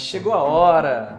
Chegou a hora!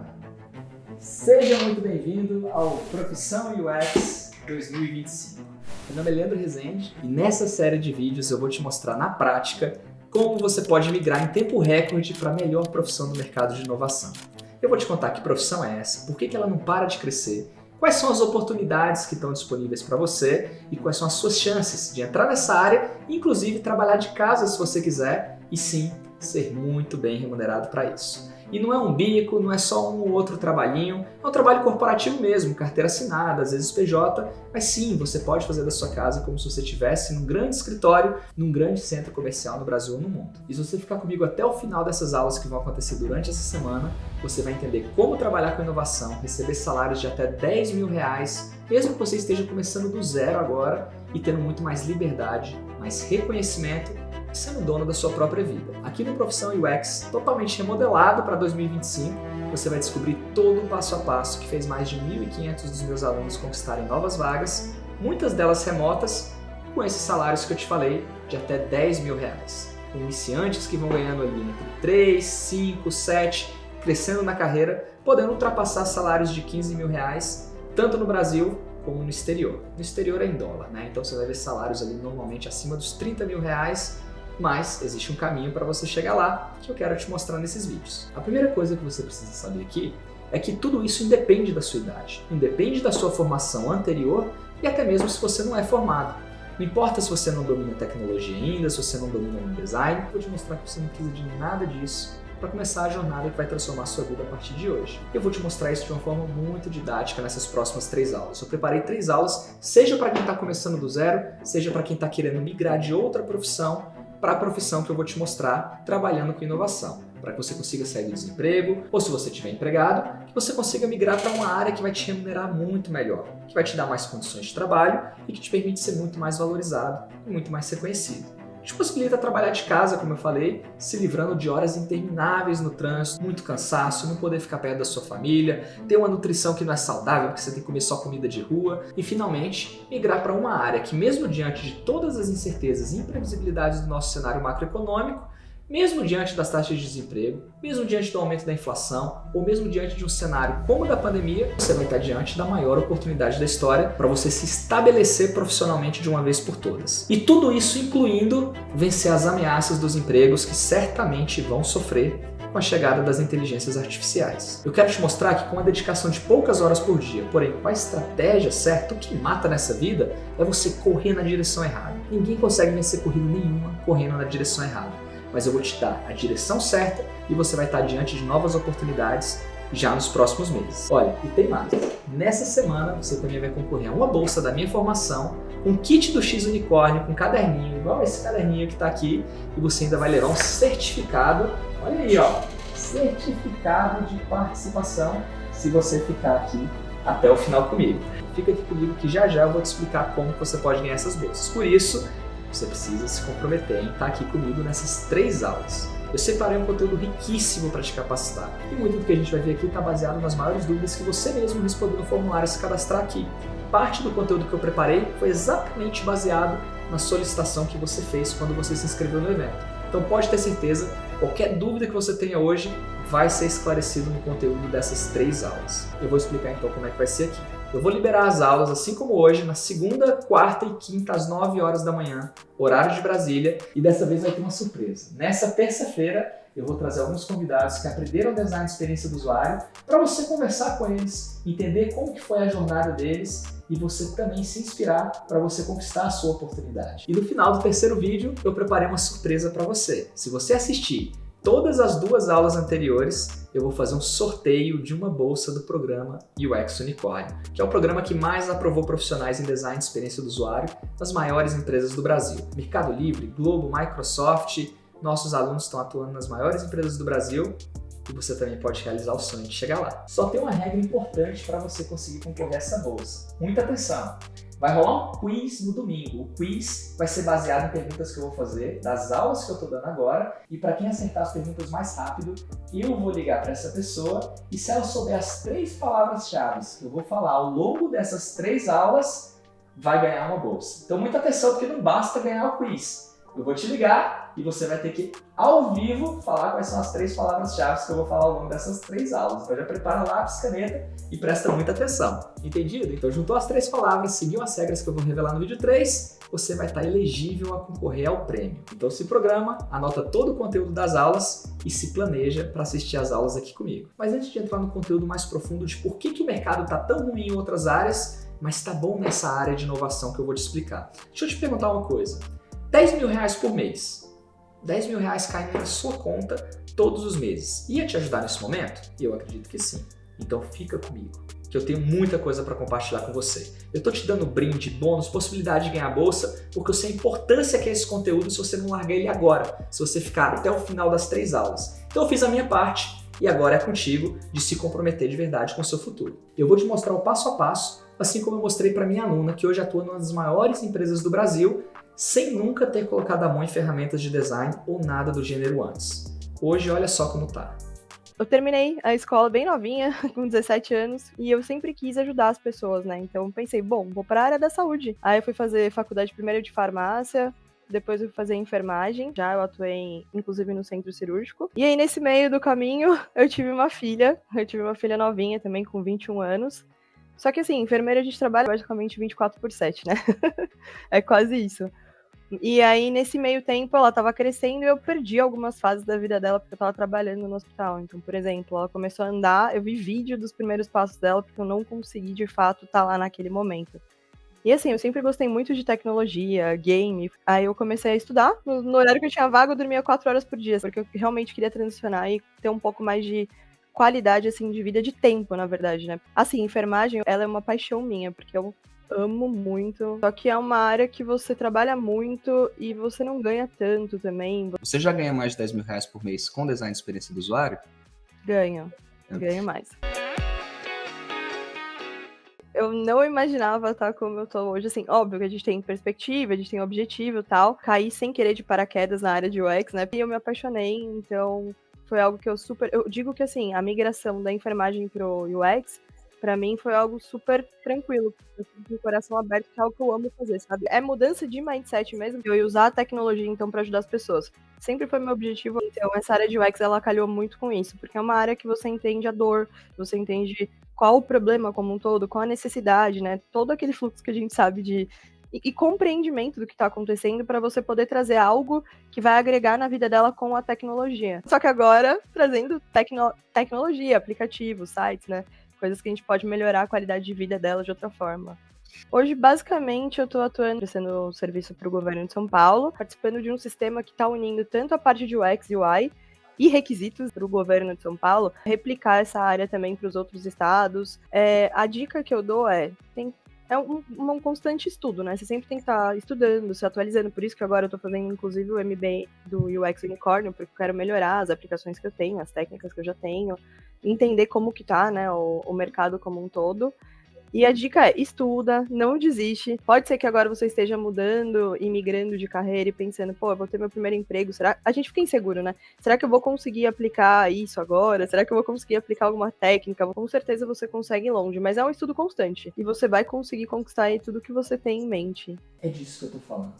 Seja muito bem-vindo ao Profissão UX 2025. Meu nome é Leandro Rezende e nessa série de vídeos eu vou te mostrar na prática como você pode migrar em tempo recorde para a melhor profissão do mercado de inovação. Eu vou te contar que profissão é essa, por que ela não para de crescer, quais são as oportunidades que estão disponíveis para você e quais são as suas chances de entrar nessa área e inclusive trabalhar de casa se você quiser e sim, ser muito bem remunerado para isso. E não é um bico, não é só um ou outro trabalhinho, é um trabalho corporativo mesmo, carteira assinada, às vezes PJ, mas sim, você pode fazer da sua casa como se você estivesse num grande escritório, num grande centro comercial no Brasil ou no mundo. E se você ficar comigo até o final dessas aulas que vão acontecer durante essa semana, você vai entender como trabalhar com inovação, receber salários de até 10 mil reais, mesmo que você esteja começando do zero agora e tendo muito mais liberdade, mais reconhecimento, sendo dono da sua própria vida. Aqui no Profissão UX, totalmente remodelado para 2025, você vai descobrir todo o passo a passo que fez mais de 1.500 dos meus alunos conquistarem novas vagas, muitas delas remotas, com esses salários que eu te falei, de até 10 mil reais. Com iniciantes que vão ganhando ali entre 3, 5, 7, crescendo na carreira, podendo ultrapassar salários de 15 mil reais, tanto no Brasil como no exterior. No exterior é em dólar, né? Então você vai ver salários ali normalmente acima dos 30 mil reais, mas existe um caminho para você chegar lá que eu quero te mostrar nesses vídeos. A primeira coisa que você precisa saber aqui é que tudo isso independe da sua idade, independe da sua formação anterior e até mesmo se você não é formado. Não importa se você não domina tecnologia ainda, se você não domina o design, eu vou te mostrar que você não precisa de nada disso para começar a jornada que vai transformar a sua vida a partir de hoje. Eu vou te mostrar isso de uma forma muito didática nessas próximas 3 aulas. Eu preparei 3 aulas, seja para quem está começando do zero, seja para quem está querendo migrar de outra profissão para a profissão que eu vou te mostrar trabalhando com inovação, para que você consiga sair do desemprego, ou se você estiver empregado, que você consiga migrar para uma área que vai te remunerar muito melhor, que vai te dar mais condições de trabalho e que te permite ser muito mais valorizado e muito mais reconhecido. Te possibilita trabalhar de casa, como eu falei, se livrando de horas intermináveis no trânsito, muito cansaço, não poder ficar perto da sua família, ter uma nutrição que não é saudável porque você tem que comer só comida de rua e, finalmente, migrar para uma área que, mesmo diante de todas as incertezas e imprevisibilidades do nosso cenário macroeconômico, mesmo diante das taxas de desemprego, mesmo diante do aumento da inflação, ou mesmo diante de um cenário como o da pandemia, você vai estar diante da maior oportunidade da história para você se estabelecer profissionalmente de uma vez por todas. E tudo isso incluindo vencer as ameaças dos empregos que certamente vão sofrer com a chegada das inteligências artificiais. Eu quero te mostrar que com a dedicação de poucas horas por dia, porém com a estratégia certa, o que mata nessa vida é você correr na direção errada. Ninguém consegue vencer corrida nenhuma correndo na direção errada. Mas eu vou te dar a direção certa e você vai estar diante de novas oportunidades já nos próximos meses. Olha, e tem mais. Nessa semana você também vai concorrer a uma bolsa da minha formação, um kit do X Unicórnio com caderninho, igual esse caderninho que está aqui, e você ainda vai levar um certificado, olha aí, ó, certificado de participação, se você ficar aqui até o final comigo. Fica aqui comigo que já eu vou te explicar como você pode ganhar essas bolsas. Por isso, você precisa se comprometer em estar aqui comigo nessas 3 aulas. Eu separei um conteúdo riquíssimo para te capacitar. E muito do que a gente vai ver aqui está baseado nas maiores dúvidas que você mesmo respondeu no formulário se cadastrar aqui. Parte do conteúdo que eu preparei foi exatamente baseado na solicitação que você fez quando você se inscreveu no evento. Então pode ter certeza, qualquer dúvida que você tenha hoje vai ser esclarecido no conteúdo dessas 3 aulas. Eu vou explicar então como é que vai ser aqui. Eu vou liberar as aulas, assim como hoje, na segunda, quarta e quinta, às 9 horas da manhã, horário de Brasília, e dessa vez vai ter uma surpresa. Nessa terça-feira, eu vou trazer alguns convidados que aprenderam design de experiência do usuário para você conversar com eles, entender como que foi a jornada deles e você também se inspirar para você conquistar a sua oportunidade. E no final do terceiro vídeo, eu preparei uma surpresa para você. Se você assistir todas as 2 aulas anteriores, eu vou fazer um sorteio de uma bolsa do programa UX Unicórnio, que é o programa que mais aprovou profissionais em design de experiência do usuário nas maiores empresas do Brasil. Mercado Livre, Globo, Microsoft, nossos alunos estão atuando nas maiores empresas do Brasil e você também pode realizar o sonho de chegar lá. Só tem uma regra importante para você conseguir concorrer a essa bolsa. Muita atenção! Vai rolar um quiz no domingo. O quiz vai ser baseado em perguntas que eu vou fazer das aulas que eu estou dando agora e para quem acertar as perguntas mais rápido, eu vou ligar para essa pessoa e se ela souber as 3 palavras-chave que eu vou falar ao longo dessas 3 aulas, vai ganhar uma bolsa. Então muita atenção porque não basta ganhar o quiz. Eu vou te ligar e você vai ter que, ao vivo, falar quais são as 3 palavras-chave que eu vou falar ao longo dessas 3 aulas. Então já prepara lápis, caneta e presta muita atenção. Entendido? Então juntou as 3 palavras, seguiu as regras que eu vou revelar no vídeo 3, você vai estar elegível a concorrer ao prêmio. Então se programa, anota todo o conteúdo das aulas e se planeja para assistir às aulas aqui comigo. Mas antes de entrar no conteúdo mais profundo de por que o mercado está tão ruim em outras áreas, mas está bom nessa área de inovação que eu vou te explicar. Deixa eu te perguntar uma coisa. 10 mil reais por mês. 10 mil reais caindo na sua conta todos os meses. Ia te ajudar nesse momento? Eu acredito que sim. Então fica comigo, que eu tenho muita coisa para compartilhar com você. Eu tô te dando brinde, bônus, possibilidade de ganhar bolsa, porque eu sei a importância que é esse conteúdo se você não largar ele agora, se você ficar até o final das 3 aulas. Então eu fiz a minha parte e agora é contigo de se comprometer de verdade com o seu futuro. Eu vou te mostrar o passo a passo, assim como eu mostrei para minha aluna, que hoje atua numa das maiores empresas do Brasil, sem nunca ter colocado a mão em ferramentas de design ou nada do gênero antes. Hoje, olha só como tá. Eu terminei a escola bem novinha, com 17 anos, e eu sempre quis ajudar as pessoas, né? Então pensei, bom, vou para a área da saúde. Aí eu fui fazer faculdade primeiro de farmácia, depois eu fui fazer enfermagem, já eu atuei inclusive no centro cirúrgico. E aí nesse meio do caminho eu tive uma filha novinha também, com 21 anos. Só que assim, enfermeira a gente trabalha basicamente 24/7, né? É quase isso. E aí, nesse meio tempo, ela tava crescendo e eu perdi algumas fases da vida dela porque eu tava trabalhando no hospital. Então, por exemplo, ela começou a andar, eu vi vídeo dos primeiros passos dela porque eu não consegui, de fato, estar lá naquele momento. E assim, eu sempre gostei muito de tecnologia, game. Aí eu comecei a estudar. No horário que eu tinha vaga, eu dormia 4 horas por dia, porque eu realmente queria transicionar e ter um pouco mais de qualidade, assim, de vida, de tempo, na verdade, né? Assim, enfermagem, ela é uma paixão minha, porque eu amo muito, só que é uma área que você trabalha muito e você não ganha tanto também. Você já ganha mais de 10 mil reais por mês com design de experiência do usuário? Ganho mais. Eu não imaginava estar como eu tô hoje, assim, óbvio que a gente tem perspectiva, a gente tem objetivo e tal. Caí sem querer de paraquedas na área de UX, né? E eu me apaixonei, então foi algo que eu digo que, assim, a migração da enfermagem pro UX, pra mim foi algo super tranquilo. Eu fiz com o coração aberto, que é algo que eu amo fazer, sabe? É mudança de mindset mesmo. Eu ia usar a tecnologia, então, pra ajudar as pessoas. Sempre foi meu objetivo. Então, essa área de UX, ela calhou muito com isso. Porque é uma área que você entende a dor, você entende qual o problema como um todo, qual a necessidade, né? Todo aquele fluxo que a gente sabe de... E compreendimento do que está acontecendo para você poder trazer algo que vai agregar na vida dela com a tecnologia. Só que agora, trazendo tecnologia, aplicativos, sites, né? Coisas que a gente pode melhorar a qualidade de vida dela de outra forma. Hoje, basicamente, eu estou atuando, prestando serviço para o governo de São Paulo, participando de um sistema que está unindo tanto a parte de UX e UI e requisitos para o governo de São Paulo, replicar essa área também para os outros estados. A dica que eu dou é um constante estudo, né? Você sempre tem que estar estudando, se atualizando. Por isso que agora eu estou fazendo, inclusive, o MBA do UX Unicórnio, porque eu quero melhorar as aplicações que eu tenho, as técnicas que eu já tenho, entender como que tá, né, o mercado como um todo. E a dica é, estuda, não desiste. Pode ser que agora você esteja mudando e migrando de carreira e pensando, pô, eu vou ter meu primeiro emprego, será? A gente fica inseguro, né? Será que eu vou conseguir aplicar isso agora? Será que eu vou conseguir aplicar alguma técnica? Com certeza você consegue ir longe, mas é um estudo constante. E você vai conseguir conquistar aí tudo que você tem em mente. É disso que eu tô falando.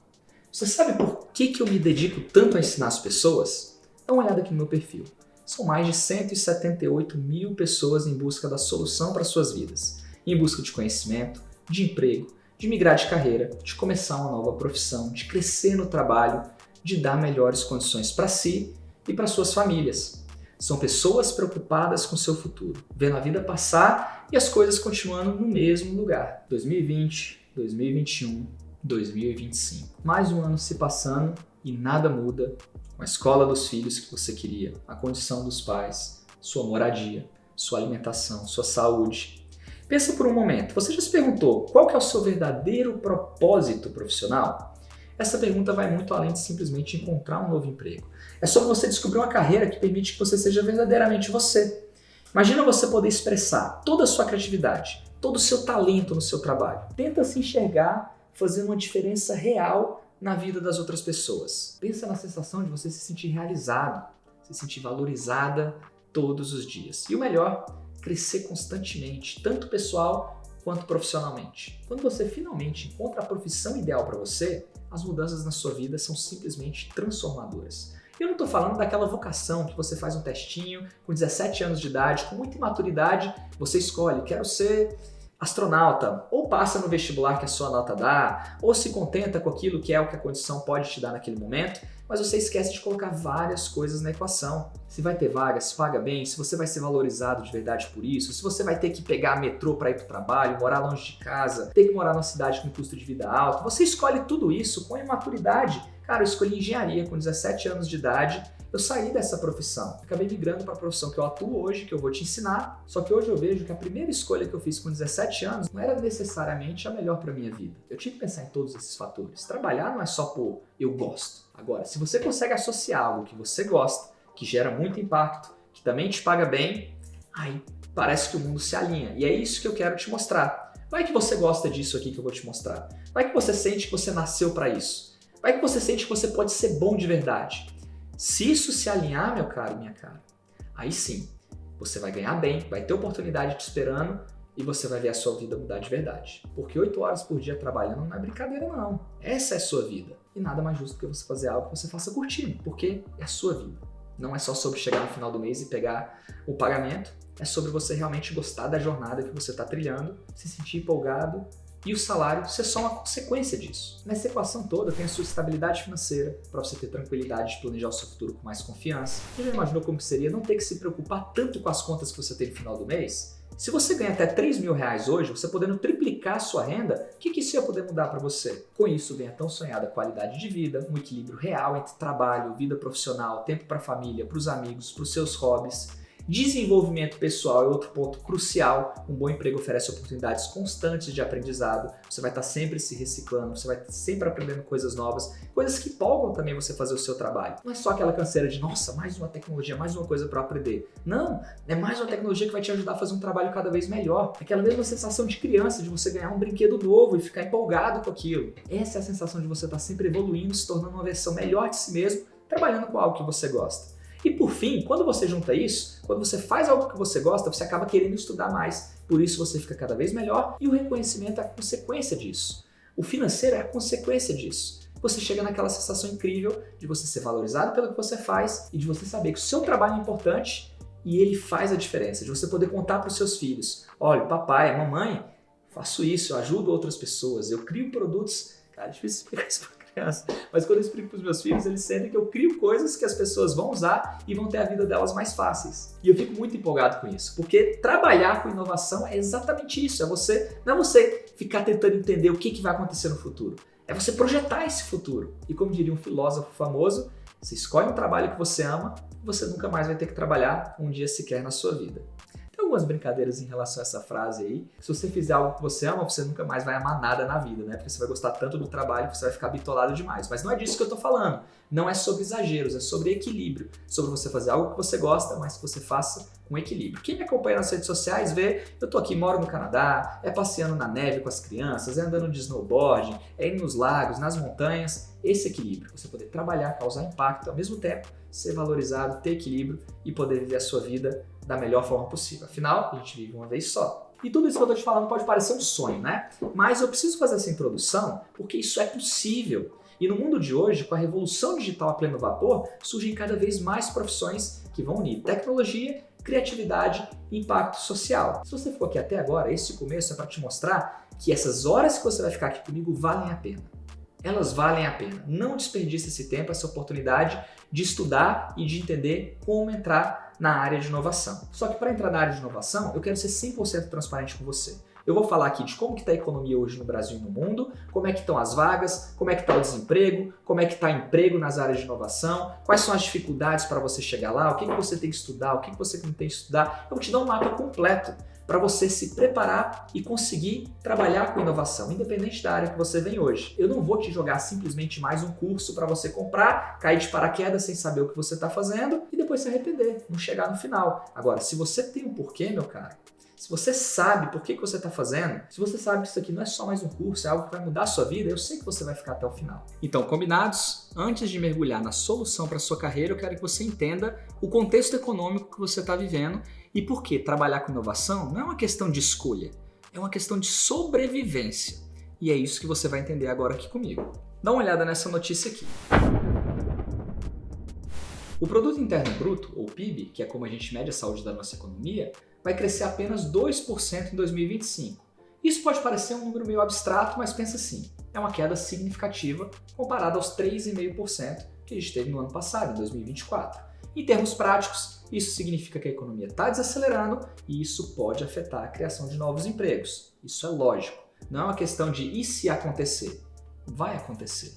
Você sabe por que eu me dedico tanto a ensinar as pessoas? Dá uma olhada aqui no meu perfil. São mais de 178 mil pessoas em busca da solução para suas vidas. Em busca de conhecimento, de emprego, de migrar de carreira, de começar uma nova profissão, de crescer no trabalho, de dar melhores condições para si e para suas famílias. São pessoas preocupadas com o seu futuro, vendo a vida passar e as coisas continuando no mesmo lugar. 2020, 2021, 2025. Mais um ano se passando e nada muda com a escola dos filhos que você queria, a condição dos pais, sua moradia, sua alimentação, sua saúde. Pensa por um momento, você já se perguntou qual que é o seu verdadeiro propósito profissional? Essa pergunta vai muito além de simplesmente encontrar um novo emprego. É sobre você descobrir uma carreira que permite que você seja verdadeiramente você. Imagina você poder expressar toda a sua criatividade, todo o seu talento no seu trabalho. Tenta se enxergar fazendo uma diferença real na vida das outras pessoas. Pensa na sensação de você se sentir realizado, se sentir valorizada todos os dias. E o melhor, crescer constantemente, tanto pessoal quanto profissionalmente. Quando você finalmente encontra a profissão ideal para você, as mudanças na sua vida são simplesmente transformadoras. Eu não estou falando daquela vocação que você faz um testinho com 17 anos de idade, com muita imaturidade, você escolhe, quero ser astronauta, ou passa no vestibular que a sua nota dá, ou se contenta com aquilo que é o que a condição pode te dar naquele momento, mas você esquece de colocar várias coisas na equação. Se vai ter vaga, se paga bem, se você vai ser valorizado de verdade por isso, se você vai ter que pegar metrô para ir para o trabalho, morar longe de casa, ter que morar numa cidade com custo de vida alto, você escolhe tudo isso com imaturidade. Cara, eu escolhi engenharia com 17 anos de idade, eu saí dessa profissão, acabei migrando para a profissão que eu atuo hoje, que eu vou te ensinar, só que hoje eu vejo que a primeira escolha que eu fiz com 17 anos não era necessariamente a melhor para a minha vida. Eu tive que pensar em todos esses fatores. Trabalhar não é só por eu gosto. Agora, se você consegue associar algo que você gosta, que gera muito impacto, que também te paga bem, aí parece que o mundo se alinha. E é isso que eu quero te mostrar. Vai que você gosta disso aqui que eu vou te mostrar. Vai que você sente que você nasceu para isso. Vai que você sente que você pode ser bom de verdade. Se isso se alinhar, meu caro e minha cara, aí sim, você vai ganhar bem, vai ter oportunidade te esperando e você vai ver a sua vida mudar de verdade. Porque 8 horas por dia trabalhando não é brincadeira não. Essa é a sua vida. E nada mais justo do que você fazer algo que você faça curtindo, porque é a sua vida. Não é só sobre chegar no final do mês e pegar o pagamento, é sobre você realmente gostar da jornada que você está trilhando, se sentir empolgado e o salário ser só uma consequência disso. Nessa equação toda tem a sua estabilidade financeira, para você ter tranquilidade de planejar o seu futuro com mais confiança. Você já imaginou como seria não ter que se preocupar tanto com as contas que você tem no final do mês? Se você ganha até 3 mil reais hoje, você podendo triplicar a sua renda, o que isso ia poder mudar para você? Com isso vem a tão sonhada qualidade de vida, um equilíbrio real entre trabalho, vida profissional, tempo para a família, para os amigos, para os seus hobbies. Desenvolvimento pessoal é outro ponto crucial. Um bom emprego oferece oportunidades constantes de aprendizado. Você vai estar sempre se reciclando, você vai estar sempre aprendendo coisas novas, coisas que empolgam também você fazer o seu trabalho. Não é só aquela canseira de, nossa, mais uma tecnologia, mais uma coisa para aprender. Não, é mais uma tecnologia que vai te ajudar a fazer um trabalho cada vez melhor. Aquela mesma sensação de criança, de você ganhar um brinquedo novo e ficar empolgado com aquilo. Essa é a sensação de você estar sempre evoluindo, se tornando uma versão melhor de si mesmo, trabalhando com algo que você gosta. E por fim, quando você junta isso, quando você faz algo que você gosta, você acaba querendo estudar mais. Por isso você fica cada vez melhor e o reconhecimento é a consequência disso. O financeiro é a consequência disso. Você chega naquela sensação incrível de você ser valorizado pelo que você faz e de você saber que o seu trabalho é importante e ele faz a diferença. De você poder contar para os seus filhos, olha, papai, mamãe, faço isso, eu ajudo outras pessoas, eu crio produtos. Cara, é difícil explicar isso para criança, mas quando eu explico para os meus filhos, eles sentem que eu crio coisas que as pessoas vão usar e vão ter a vida delas mais fáceis. E eu fico muito empolgado com isso, porque trabalhar com inovação é exatamente isso, não é você ficar tentando entender o que vai acontecer no futuro, é você projetar esse futuro. E como diria um filósofo famoso, você escolhe um trabalho que você ama, você nunca mais vai ter que trabalhar um dia sequer na sua vida. Tem algumas brincadeiras em relação a essa frase aí. Se você fizer algo que você ama, você nunca mais vai amar nada na vida, né? Porque você vai gostar tanto do trabalho que você vai ficar bitolado demais. Mas não é disso que eu tô falando. Não é sobre exageros, é sobre equilíbrio. Sobre você fazer algo que você gosta, mas que você faça com equilíbrio. Quem me acompanha nas redes sociais vê, eu tô aqui, moro no Canadá, é passeando na neve com as crianças, é andando de snowboard, é indo nos lagos, nas montanhas. Esse equilíbrio, você poder trabalhar, causar impacto, ao mesmo tempo ser valorizado, ter equilíbrio e poder viver a sua vida da melhor forma possível. Afinal, a gente vive uma vez só. E tudo isso que eu tô te falando pode parecer um sonho, né? Mas eu preciso fazer essa introdução porque isso é possível. E no mundo de hoje, com a revolução digital a pleno vapor, surgem cada vez mais profissões que vão unir tecnologia, criatividade e impacto social. Se você ficou aqui até agora, esse começo é para te mostrar que essas horas que você vai ficar aqui comigo valem a pena. Elas valem a pena. Não desperdice esse tempo, essa oportunidade de estudar e de entender como entrar na área de inovação. Só que para entrar na área de inovação, eu quero ser 100% transparente com você. Eu vou falar aqui de como que está a economia hoje no Brasil e no mundo, como é que estão as vagas, como é que está o desemprego, como é que está o emprego nas áreas de inovação, quais são as dificuldades para você chegar lá, o que você tem que estudar, o que você não tem que estudar. Eu vou te dar um mapa completo para você se preparar e conseguir trabalhar com inovação, independente da área que você vem hoje. Eu não vou te jogar simplesmente mais um curso para você comprar, cair de paraquedas sem saber o que você está fazendo e depois se arrepender, não chegar no final. Agora, se você tem um porquê, meu cara, se você sabe por que você está fazendo, se você sabe que isso aqui não é só mais um curso, é algo que vai mudar a sua vida, eu sei que você vai ficar até o final. Então, combinados? Antes de mergulhar na solução para a sua carreira, eu quero que você entenda o contexto econômico que você está vivendo e por que trabalhar com inovação não é uma questão de escolha, É uma questão de sobrevivência. E é isso que você vai entender agora aqui comigo. Dá uma olhada nessa notícia aqui. O Produto Interno Bruto, ou PIB, que é como a gente mede a saúde da nossa economia, vai crescer apenas 2% em 2025. Isso pode parecer um número meio abstrato, mas pensa assim, é uma queda significativa comparada aos 3,5% que a gente teve no ano passado, em 2024. Em termos práticos, isso significa que a economia está desacelerando e isso pode afetar a criação de novos empregos. Isso é lógico. Não é uma questão de e se acontecer? Vai acontecer.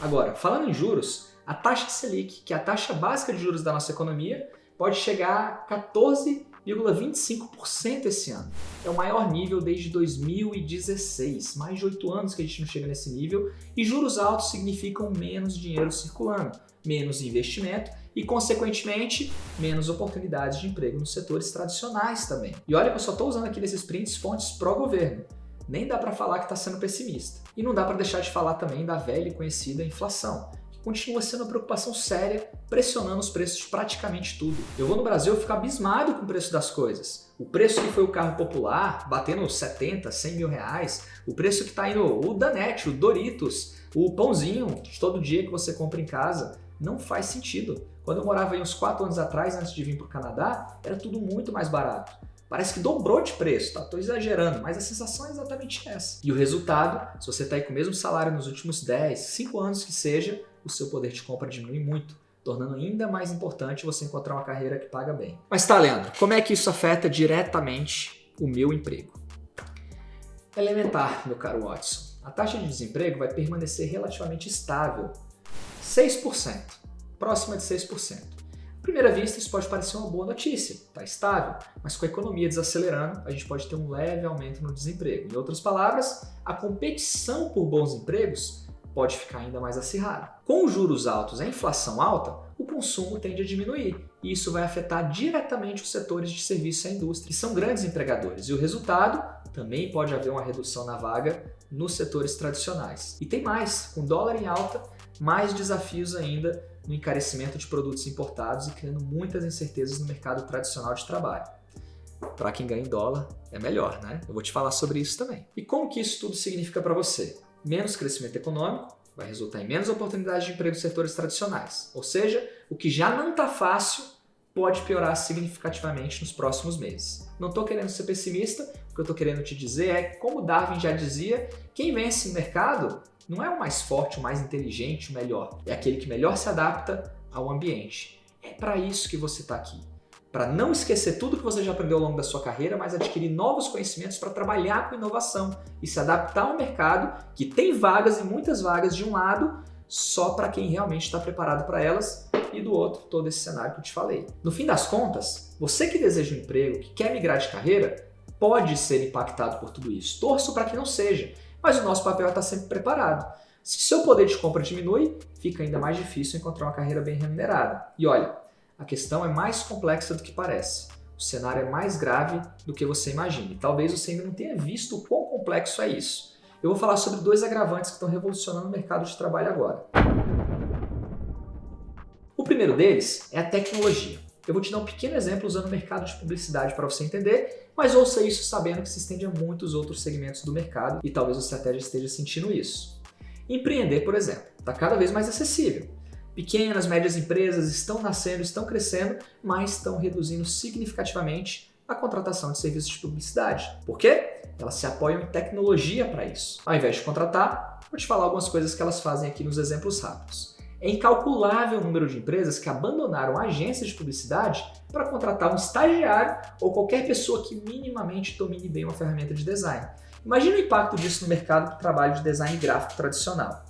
Agora, falando em juros, a taxa Selic, que é a taxa básica de juros da nossa economia, pode chegar a 14,25% esse ano. É o maior nível desde 2016, mais de 8 anos que a gente não chega nesse nível, e juros altos significam menos dinheiro circulando, menos investimento e, consequentemente, menos oportunidades de emprego nos setores tradicionais também. E olha que eu só estou usando aqui nesses prints fontes pró-governo. Nem dá para falar que está sendo pessimista. E não dá para deixar de falar também da velha e conhecida inflação, que continua sendo uma preocupação séria, pressionando os preços de praticamente tudo. Eu vou no Brasil e fico abismado com o preço das coisas. O preço que foi o carro popular, batendo 70, 100 mil reais. O preço que está indo o Danette, o Doritos, o pãozinho de todo dia que você compra em casa. Não faz sentido. Quando eu morava aí uns 4 anos atrás, antes de vir para o Canadá, era tudo muito mais barato. Parece que dobrou de preço, tá? Tô exagerando, mas a sensação é exatamente essa. E o resultado, se você está aí com o mesmo salário nos últimos 10, 5 anos que seja, o seu poder de compra diminui muito, tornando ainda mais importante você encontrar uma carreira que paga bem. Mas tá, Leandro, como é que isso afeta diretamente o meu emprego? Elementar, meu caro Watson. A taxa de desemprego vai permanecer relativamente estável, 6%, próxima de 6%. À primeira vista, isso pode parecer uma boa notícia, está estável, mas com a economia desacelerando, a gente pode ter um leve aumento no desemprego. Em outras palavras, a competição por bons empregos pode ficar ainda mais acirrada. Com os juros altos e a inflação alta, o consumo tende a diminuir, e isso vai afetar diretamente os setores de serviço e a indústria, que são grandes empregadores, e o resultado também pode haver uma redução na vaga nos setores tradicionais. E tem mais, com dólar em alta, mais desafios ainda no encarecimento de produtos importados e criando muitas incertezas no mercado tradicional de trabalho. Para quem ganha em dólar, é melhor, né? Eu vou te falar sobre isso também. E como que isso tudo significa para você? Menos crescimento econômico vai resultar em menos oportunidades de emprego nos setores tradicionais. Ou seja, o que já não está fácil pode piorar significativamente nos próximos meses. Não estou querendo ser pessimista, o que eu estou querendo te dizer é que, como Darwin já dizia, quem vence no mercado não é o mais forte, o mais inteligente, o melhor. É aquele que melhor se adapta ao ambiente. É para isso que você está aqui. Para não esquecer tudo que você já aprendeu ao longo da sua carreira, mas adquirir novos conhecimentos para trabalhar com inovação e se adaptar ao mercado que tem vagas e muitas vagas de um lado só para quem realmente está preparado para elas e do outro todo esse cenário que eu te falei. No fim das contas, você que deseja um emprego, que quer migrar de carreira, pode ser impactado por tudo isso. Torço para que não seja. Mas o nosso papel é estar sempre preparado. Se seu poder de compra diminui, fica ainda mais difícil encontrar uma carreira bem remunerada. E olha, a questão é mais complexa do que parece. O cenário é mais grave do que você imagina. E talvez você ainda não tenha visto o quão complexo é isso. Eu vou falar sobre 2 agravantes que estão revolucionando o mercado de trabalho agora. O primeiro deles é a tecnologia. Eu vou te dar um pequeno exemplo usando o mercado de publicidade para você entender, mas ouça isso sabendo que se estende a muitos outros segmentos do mercado e talvez você até já esteja sentindo isso. Empreender, por exemplo, está cada vez mais acessível. Pequenas, médias empresas estão nascendo, estão crescendo, mas estão reduzindo significativamente a contratação de serviços de publicidade. Por quê? Elas se apoiam em tecnologia para isso. Ao invés de contratar, vou te falar algumas coisas que elas fazem aqui nos exemplos rápidos. É incalculável o número de empresas que abandonaram agências de publicidade para contratar um estagiário ou qualquer pessoa que minimamente domine bem uma ferramenta de design. Imagina o impacto disso no mercado do trabalho de design gráfico tradicional.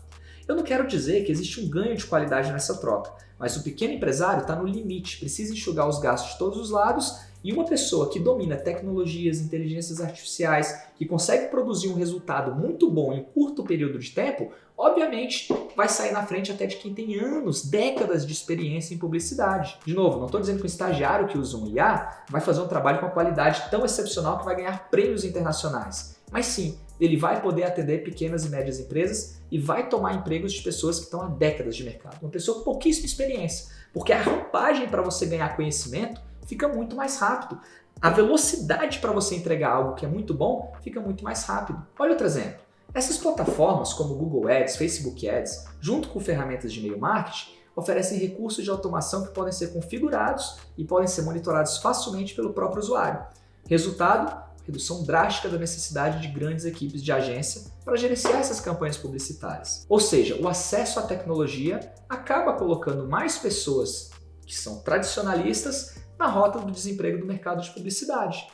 Eu não quero dizer que existe um ganho de qualidade nessa troca, mas o pequeno empresário está no limite, precisa enxugar os gastos de todos os lados e uma pessoa que domina tecnologias, inteligências artificiais, que consegue produzir um resultado muito bom em um curto período de tempo, obviamente vai sair na frente até de quem tem anos, décadas de experiência em publicidade. De novo, não estou dizendo que um estagiário que usa um IA vai fazer um trabalho com uma qualidade tão excepcional que vai ganhar prêmios internacionais. Mas sim, ele vai poder atender pequenas e médias empresas e vai tomar empregos de pessoas que estão há décadas de mercado. Uma pessoa com pouquíssima experiência, porque a rampagem para você ganhar conhecimento fica muito mais rápido. A velocidade para você entregar algo que é muito bom fica muito mais rápido. Olha outro exemplo. Essas plataformas como Google Ads, Facebook Ads, junto com ferramentas de e-mail marketing, oferecem recursos de automação que podem ser configurados e podem ser monitorados facilmente pelo próprio usuário. Resultado, redução drástica da necessidade de grandes equipes de agência para gerenciar essas campanhas publicitárias. Ou seja, o acesso à tecnologia acaba colocando mais pessoas que são tradicionalistas na rota do desemprego do mercado de publicidade.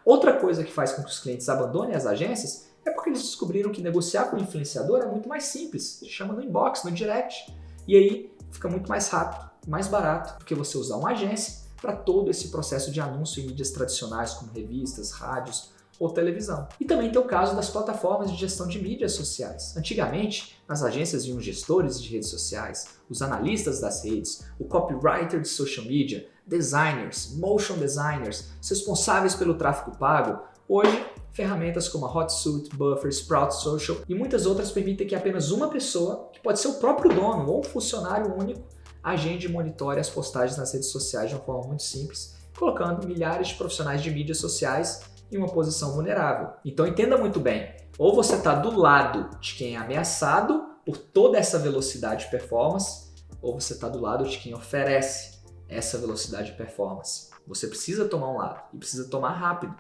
Outra coisa que faz com que os clientes abandonem as agências é porque eles descobriram que negociar com o influenciador é muito mais simples. Se chama no inbox, no direct. E aí fica muito mais rápido, mais barato do que você usar uma agência para todo esse processo de anúncio em mídias tradicionais como revistas, rádios ou televisão. E também tem o caso das plataformas de gestão de mídias sociais. Antigamente, nas agências vinham gestores de redes sociais, os analistas das redes, o copywriter de social media, designers, motion designers, os responsáveis pelo tráfego pago. Hoje, ferramentas como a Hotsuite, Buffer, Sprout Social e muitas outras permitem que apenas uma pessoa, que pode ser o próprio dono ou um funcionário único, agende e monitore as postagens nas redes sociais de uma forma muito simples, colocando milhares de profissionais de mídias sociais em uma posição vulnerável. Então entenda muito bem, ou você está do lado de quem é ameaçado por toda essa velocidade e performance, ou você está do lado de quem oferece essa velocidade e performance. Você precisa tomar um lado e precisa tomar rápido.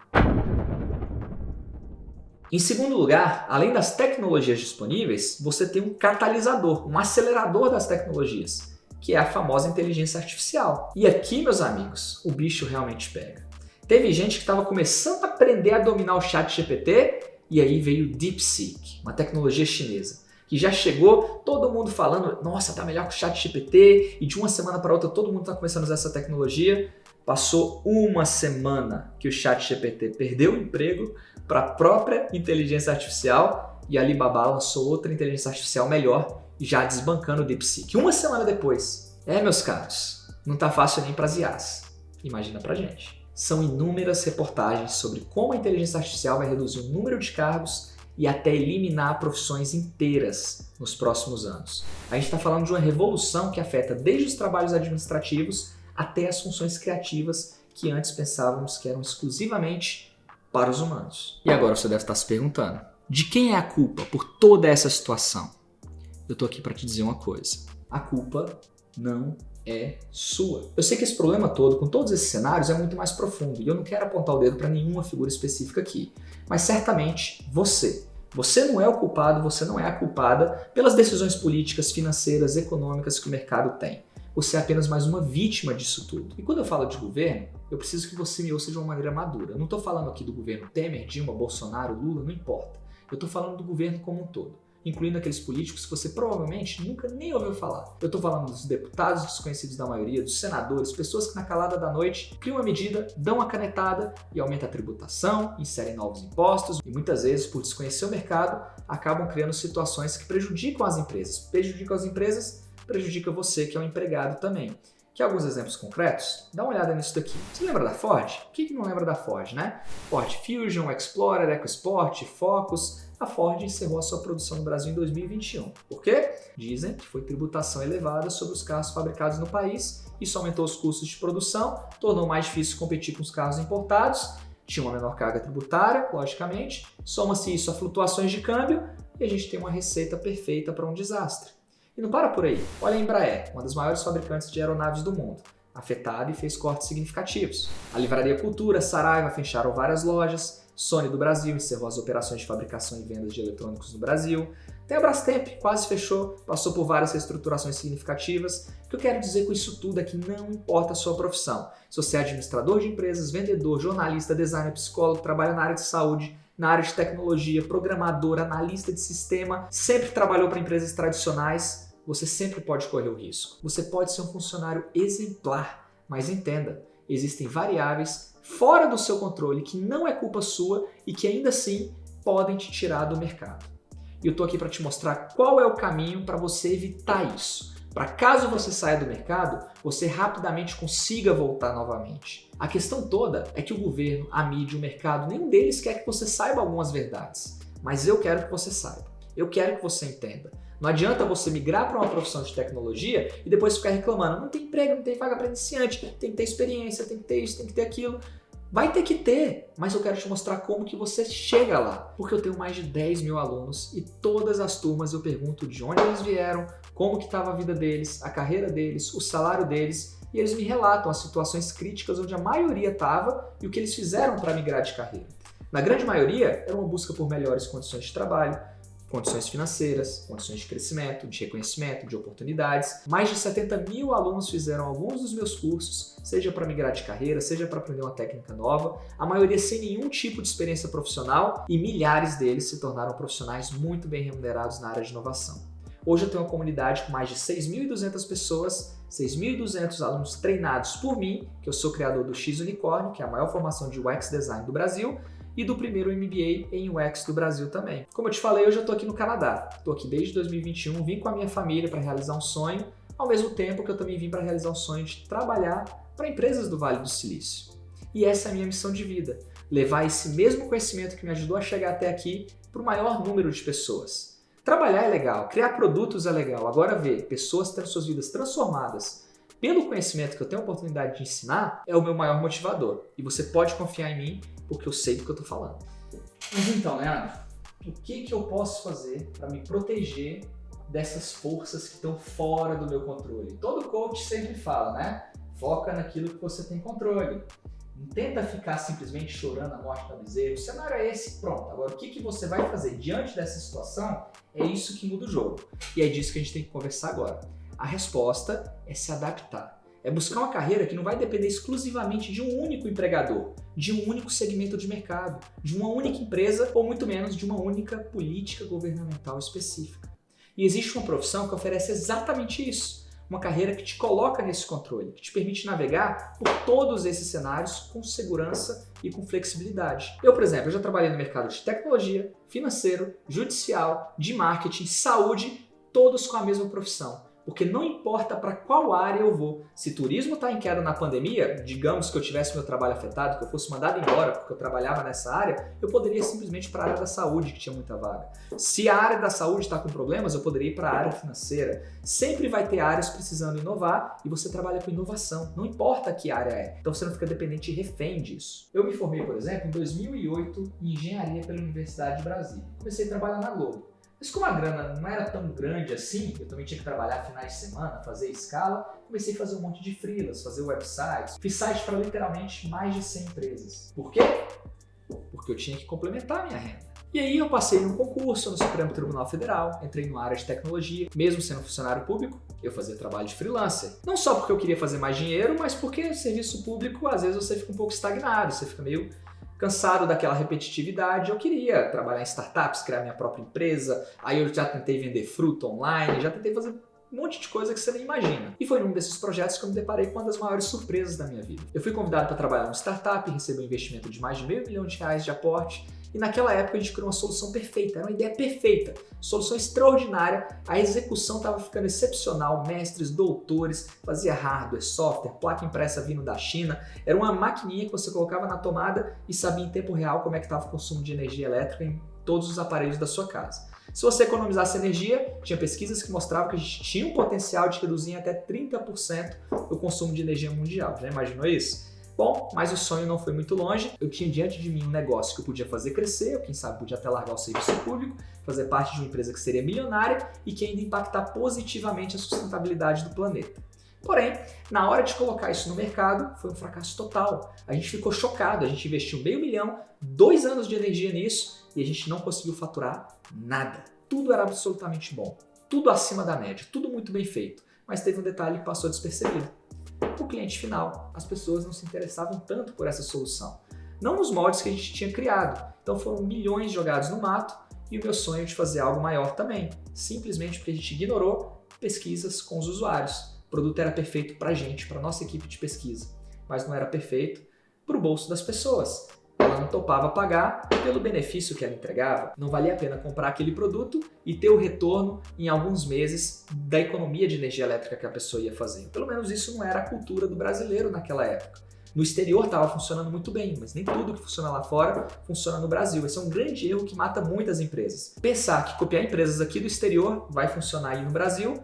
Em segundo lugar, além das tecnologias disponíveis, você tem um catalisador, um acelerador das tecnologias, que é a famosa inteligência artificial. E aqui, meus amigos, o bicho realmente pega. Teve gente que estava começando a aprender a dominar o ChatGPT e aí veio o DeepSeek, uma tecnologia chinesa, que já chegou todo mundo falando, nossa, tá melhor que o ChatGPT, e de uma semana para outra todo mundo está começando a usar essa tecnologia. Passou uma semana que o ChatGPT perdeu o emprego para a própria inteligência artificial e a Alibaba lançou outra inteligência artificial melhor, já desbancando o DeepSeek. Uma semana depois. Meus caros, não tá fácil nem para as IAs. Imagina pra gente. São inúmeras reportagens sobre como a inteligência artificial vai reduzir o número de cargos e até eliminar profissões inteiras nos próximos anos. A gente está falando de uma revolução que afeta desde os trabalhos administrativos até as funções criativas que antes pensávamos que eram exclusivamente para os humanos. E agora você deve estar se perguntando, de quem é a culpa por toda essa situação? Eu tô aqui para te dizer uma coisa, a culpa não é sua. Eu sei que esse problema todo, com todos esses cenários, é muito mais profundo e eu não quero apontar o dedo para nenhuma figura específica aqui, mas certamente você não é o culpado, você não é a culpada pelas decisões políticas, financeiras, econômicas que o mercado tem. Você é apenas mais uma vítima disso tudo. E quando eu falo de governo, eu preciso que você me ouça de uma maneira madura. Eu não estou falando aqui do governo Temer, Dilma, Bolsonaro, Lula, não importa. Eu estou falando do governo como um todo, incluindo aqueles políticos que você provavelmente nunca nem ouviu falar. Eu estou falando dos deputados desconhecidos da maioria, dos senadores, pessoas que na calada da noite criam uma medida, dão uma canetada e aumentam a tributação, inserem novos impostos e muitas vezes, por desconhecer o mercado, acabam criando situações que prejudicam as empresas. Prejudica você que é um empregado também. Quer alguns exemplos concretos? Dá uma olhada nisso daqui. Você lembra da Ford? Quem que não lembra da Ford, né? Ford Fusion, Explorer, EcoSport, Focus. A Ford encerrou a sua produção no Brasil em 2021. Por quê? Dizem que foi tributação elevada sobre os carros fabricados no país. Isso aumentou os custos de produção, tornou mais difícil competir com os carros importados, tinha uma menor carga tributária, logicamente. Soma-se isso a flutuações de câmbio e a gente tem uma receita perfeita para um desastre. E não para por aí. Olha a Embraer, uma das maiores fabricantes de aeronaves do mundo, afetada e fez cortes significativos. A Livraria Cultura, Saraiva fecharam várias lojas, Sony do Brasil encerrou as operações de fabricação e vendas de eletrônicos no Brasil. Tem a Brastemp, quase fechou, passou por várias reestruturações significativas. O que eu quero dizer com isso tudo é que não importa a sua profissão. Se você é administrador de empresas, vendedor, jornalista, designer, psicólogo, trabalha na área de saúde, na área de tecnologia, programador, analista de sistema, sempre trabalhou para empresas tradicionais, você sempre pode correr o risco. Você pode ser um funcionário exemplar, mas entenda, existem variáveis fora do seu controle que não é culpa sua e que ainda assim podem te tirar do mercado. E eu estou aqui para te mostrar qual é o caminho para você evitar isso. Para caso você saia do mercado, você rapidamente consiga voltar novamente. A questão toda é que o governo, a mídia, o mercado, nenhum deles quer que você saiba algumas verdades. Mas eu quero que você saiba. Eu quero que você entenda. Não adianta você migrar para uma profissão de tecnologia e depois ficar reclamando. Não tem emprego, não tem vaga para iniciante, tem que ter experiência, tem que ter isso, tem que ter aquilo. Vai ter que ter, mas eu quero te mostrar como que você chega lá. Porque eu tenho mais de 10 mil alunos e todas as turmas eu pergunto de onde eles vieram, como que estava a vida deles, a carreira deles, o salário deles, e eles me relatam as situações críticas onde a maioria estava e o que eles fizeram para migrar de carreira. Na grande maioria, era uma busca por melhores condições de trabalho, condições financeiras, condições de crescimento, de reconhecimento, de oportunidades. Mais de 70 mil alunos fizeram alguns dos meus cursos, seja para migrar de carreira, seja para aprender uma técnica nova, a maioria sem nenhum tipo de experiência profissional, e milhares deles se tornaram profissionais muito bem remunerados na área de inovação. Hoje eu tenho uma comunidade com mais de 6.200 pessoas, 6.200 alunos treinados por mim, que eu sou criador do X Unicórnio, que é a maior formação de UX Design do Brasil, e do primeiro MBA em UX do Brasil também. Como eu te falei, hoje eu estou aqui no Canadá. Estou aqui desde 2021, vim com a minha família para realizar um sonho, ao mesmo tempo que eu também vim para realizar um sonho de trabalhar para empresas do Vale do Silício. E essa é a minha missão de vida, levar esse mesmo conhecimento que me ajudou a chegar até aqui para o maior número de pessoas. Trabalhar é legal, criar produtos é legal, agora ver pessoas tendo suas vidas transformadas pelo conhecimento que eu tenho a oportunidade de ensinar é o meu maior motivador. E você pode confiar em mim, porque eu sei do que eu estou falando. Mas então, Leandro, o que eu posso fazer para me proteger dessas forças que estão fora do meu controle? Todo coach sempre fala, né? Foca naquilo que você tem controle. Não tenta ficar simplesmente chorando a morte da bezerra. O cenário é esse, pronto. Agora, o que você vai fazer diante dessa situação é isso que muda o jogo. E é disso que a gente tem que conversar agora. A resposta é se adaptar. É buscar uma carreira que não vai depender exclusivamente de um único empregador, de um único segmento de mercado, de uma única empresa ou muito menos de uma única política governamental específica. E existe uma profissão que oferece exatamente isso. Uma carreira que te coloca nesse controle, que te permite navegar por todos esses cenários com segurança e com flexibilidade. Eu, por exemplo, já trabalhei no mercado de tecnologia, financeiro, judicial, de marketing, saúde, todos com a mesma profissão. Porque não importa para qual área eu vou. Se turismo está em queda na pandemia, digamos que eu tivesse meu trabalho afetado, que eu fosse mandado embora porque eu trabalhava nessa área, eu poderia simplesmente ir para a área da saúde, que tinha muita vaga. Se a área da saúde está com problemas, eu poderia ir para a área financeira. Sempre vai ter áreas precisando inovar e você trabalha com inovação. Não importa que área é. Então você não fica dependente e refém disso. Eu me formei, por exemplo, em 2008 em engenharia pela Universidade de Brasília. Comecei a trabalhar na Globo. Mas como a grana não era tão grande assim, eu também tinha que trabalhar finais de semana, fazer escala, comecei a fazer um monte de freelas, fazer websites. Fiz site para literalmente mais de 100 empresas. Por quê? Porque eu tinha que complementar a minha renda. E aí eu passei num concurso no Supremo Tribunal Federal, entrei numa área de tecnologia, mesmo sendo funcionário público, eu fazia trabalho de freelancer. Não só porque eu queria fazer mais dinheiro, mas porque no serviço público às vezes você fica um pouco estagnado, você fica meio cansado daquela repetitividade. Eu queria trabalhar em startups, criar minha própria empresa, aí eu já tentei vender fruta online, já tentei fazer um monte de coisa que você nem imagina. E foi num desses projetos que eu me deparei com uma das maiores surpresas da minha vida. Eu fui convidado para trabalhar numa startup, recebi um investimento de mais de R$500 mil de aporte, e naquela época a gente criou uma solução perfeita, era uma ideia perfeita, solução extraordinária, a execução estava ficando excepcional, mestres, doutores, fazia hardware, software, placa impressa vindo da China, era uma maquininha que você colocava na tomada e sabia em tempo real como é que estava o consumo de energia elétrica em todos os aparelhos da sua casa. Se você economizasse energia, tinha pesquisas que mostravam que a gente tinha um potencial de reduzir em até 30% o consumo de energia mundial. Já imaginou isso? Bom, mas o sonho não foi muito longe. Eu tinha diante de mim um negócio que eu podia fazer crescer, eu quem sabe podia até largar o serviço público, fazer parte de uma empresa que seria milionária e que ainda impactar positivamente a sustentabilidade do planeta. Porém, na hora de colocar isso no mercado, foi um fracasso total. A gente ficou chocado, a gente investiu R$500 mil, 2 anos de energia nisso e a gente não conseguiu faturar nada. Tudo era absolutamente bom, tudo acima da média, tudo muito bem feito. Mas teve um detalhe que passou despercebido. O cliente final, as pessoas não se interessavam tanto por essa solução. Não nos moldes que a gente tinha criado. Então foram milhões jogados no mato e o meu sonho de fazer algo maior também. Simplesmente porque a gente ignorou pesquisas com os usuários. O produto era perfeito para a gente, para a nossa equipe de pesquisa, mas não era perfeito para o bolso das pessoas. Ela não topava pagar pelo benefício que ela entregava. Não valia a pena comprar aquele produto e ter o retorno em alguns meses da economia de energia elétrica que a pessoa ia fazer. Pelo menos isso não era a cultura do brasileiro naquela época. No exterior estava funcionando muito bem, mas nem tudo que funciona lá fora funciona no Brasil. Esse é um grande erro que mata muitas empresas. Pensar que copiar empresas aqui do exterior vai funcionar aí no Brasil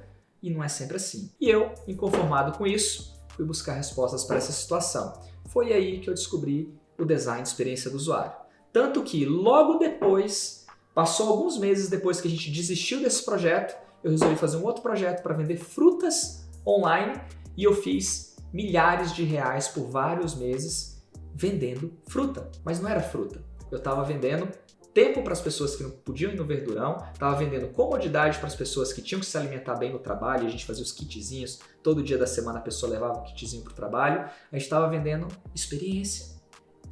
e não é sempre assim. E eu, inconformado com isso, fui buscar respostas para essa situação. Foi aí que eu descobri o design de experiência do usuário. Tanto que logo depois, passou alguns meses depois que a gente desistiu desse projeto, eu resolvi fazer um outro projeto para vender frutas online e eu fiz milhares de reais por vários meses vendendo fruta. Mas não era fruta, eu estava vendendo tempo para as pessoas que não podiam ir no verdurão, estava vendendo comodidade para as pessoas que tinham que se alimentar bem no trabalho, a gente fazia os kitzinhos, todo dia da semana a pessoa levava um kitzinho para o trabalho, a gente estava vendendo experiência.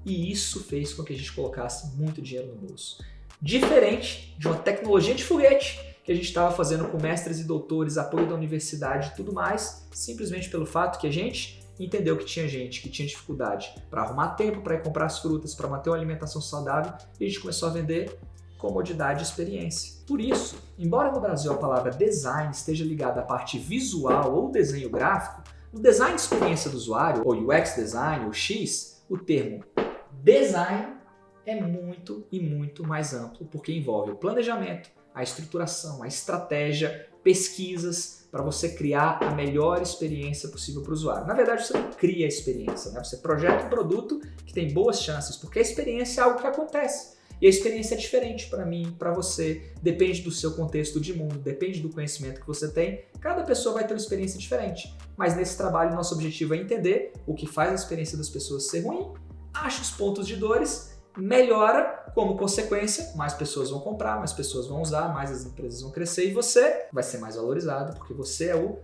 E isso fez com que a gente colocasse muito dinheiro no bolso. Diferente de uma tecnologia de foguete que a gente estava fazendo com mestres e doutores, apoio da universidade e tudo mais, simplesmente pelo fato que a gente entendeu que tinha gente que tinha dificuldade para arrumar tempo para ir comprar as frutas, para manter uma alimentação saudável, e a gente começou a vender comodidade e experiência. Por isso, embora no Brasil a palavra design esteja ligada à parte visual ou desenho gráfico, no design de experiência do usuário, ou UX design, ou X, o termo design é muito e muito mais amplo, porque envolve o planejamento, a estruturação, a estratégia, pesquisas, para você criar a melhor experiência possível para o usuário. Na verdade, você não cria a experiência, né? Você projeta um produto que tem boas chances, porque a experiência é algo que acontece. E a experiência é diferente para mim, para você, depende do seu contexto de mundo, depende do conhecimento que você tem. Cada pessoa vai ter uma experiência diferente. Mas nesse trabalho, nosso objetivo é entender o que faz a experiência das pessoas ser ruim, acha os pontos de dores, melhora, como consequência, mais pessoas vão comprar, mais pessoas vão usar, mais as empresas vão crescer e você vai ser mais valorizado, porque você é o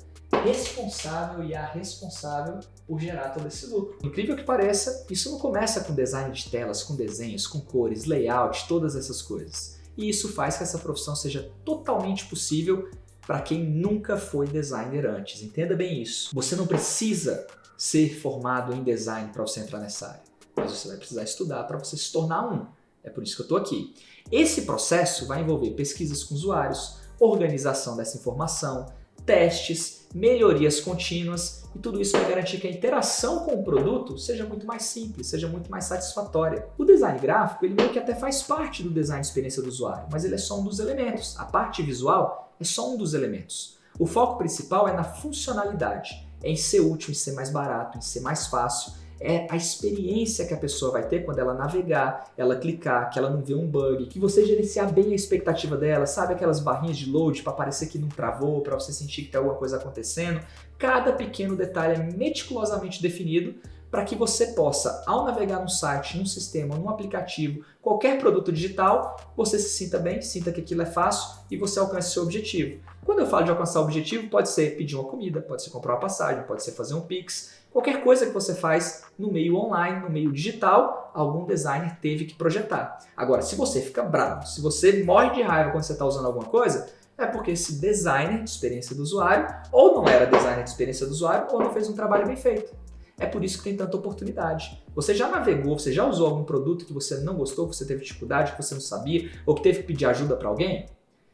responsável e a responsável por gerar todo esse lucro. Incrível que pareça, isso não começa com design de telas, com desenhos, com cores, layout, todas essas coisas. E isso faz que essa profissão seja totalmente possível para quem nunca foi designer antes. Entenda bem isso. Você não precisa ser formado em design para você entrar nessa área, mas você vai precisar estudar para você se tornar um. É por isso que eu estou aqui. Esse processo vai envolver pesquisas com usuários, organização dessa informação, testes, melhorias contínuas, e tudo isso vai garantir que a interação com o produto seja muito mais simples, seja muito mais satisfatória. O design gráfico, ele meio que até faz parte do design de experiência do usuário, mas ele é só um dos elementos. A parte visual é só um dos elementos. O foco principal é na funcionalidade, é em ser útil, em ser mais barato, em ser mais fácil. É a experiência que a pessoa vai ter quando ela navegar, ela clicar, que ela não vê um bug, que você gerenciar bem a expectativa dela, sabe aquelas barrinhas de load para parecer que não travou, para você sentir que tem alguma coisa acontecendo. Cada pequeno detalhe é meticulosamente definido para que você possa, ao navegar num site, num sistema, num aplicativo, qualquer produto digital, você se sinta bem, sinta que aquilo é fácil e você alcance seu objetivo. Quando eu falo de alcançar o objetivo, pode ser pedir uma comida, pode ser comprar uma passagem, pode ser fazer um Pix. Qualquer coisa que você faz no meio online, no meio digital, algum designer teve que projetar. Agora, se você fica bravo, se você morre de raiva quando você está usando alguma coisa, é porque esse designer de experiência do usuário ou não era designer de experiência do usuário ou não fez um trabalho bem feito. É por isso que tem tanta oportunidade. Você já navegou, você já usou algum produto que você não gostou, que você teve dificuldade, que você não sabia, ou que teve que pedir ajuda para alguém?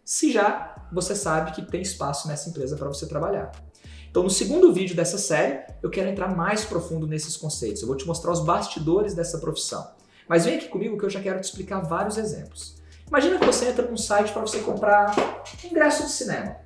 Se já, você sabe que tem espaço nessa empresa para você trabalhar. Então, no segundo vídeo dessa série, eu quero entrar mais profundo nesses conceitos. Eu vou te mostrar os bastidores dessa profissão. Mas vem aqui comigo que eu já quero te explicar vários exemplos. Imagina que você entra num site para você comprar ingresso de cinema.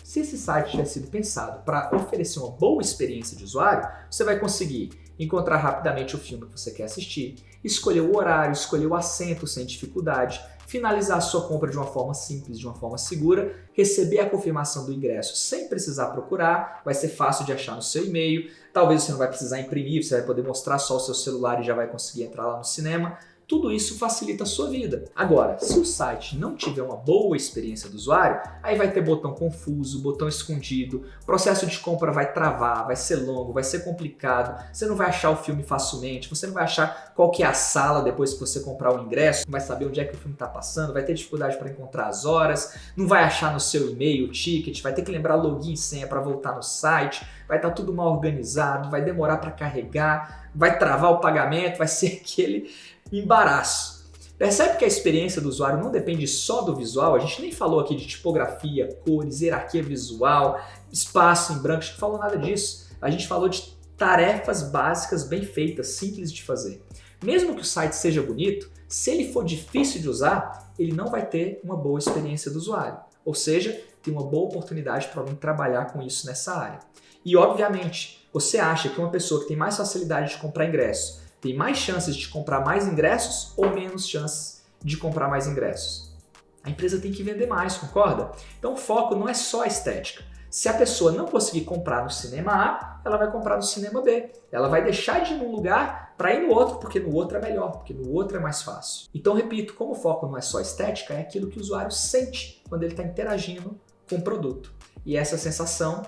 Se esse site tiver sido pensado para oferecer uma boa experiência de usuário, você vai conseguir encontrar rapidamente o filme que você quer assistir, escolher o horário, escolher o assento sem dificuldade, finalizar a sua compra de uma forma simples, de uma forma segura, receber a confirmação do ingresso sem precisar procurar, vai ser fácil de achar no seu e-mail, talvez você não vai precisar imprimir, você vai poder mostrar só o seu celular e já vai conseguir entrar lá no cinema. Tudo isso facilita a sua vida. Agora, se o site não tiver uma boa experiência do usuário, aí vai ter botão confuso, botão escondido, o processo de compra vai travar, vai ser longo, vai ser complicado, você não vai achar o filme facilmente, você não vai achar qual que é a sala depois que você comprar o ingresso, não vai saber onde é que o filme está passando, vai ter dificuldade para encontrar as horas, não vai achar no seu e-mail o ticket, vai ter que lembrar login e senha para voltar no site, vai estar tudo mal organizado, vai demorar para carregar, vai travar o pagamento, vai ser aquele embaraço. Percebe que a experiência do usuário não depende só do visual? A gente nem falou aqui de tipografia, cores, hierarquia visual, espaço em branco, a gente não falou nada disso. A gente falou de tarefas básicas bem feitas, simples de fazer. Mesmo que o site seja bonito, se ele for difícil de usar, ele não vai ter uma boa experiência do usuário. Ou seja, tem uma boa oportunidade para alguém trabalhar com isso nessa área. E obviamente, você acha que uma pessoa que tem mais facilidade de comprar ingresso, tem mais chances de comprar mais ingressos ou menos chances de comprar mais ingressos? A empresa tem que vender mais, concorda? Então o foco não é só a estética. Se a pessoa não conseguir comprar no cinema A, ela vai comprar no cinema B. Ela vai deixar de ir num lugar para ir no outro, porque no outro é melhor, porque no outro é mais fácil. Então, repito, como o foco não é só estética, é aquilo que o usuário sente quando ele está interagindo com o produto. E essa sensação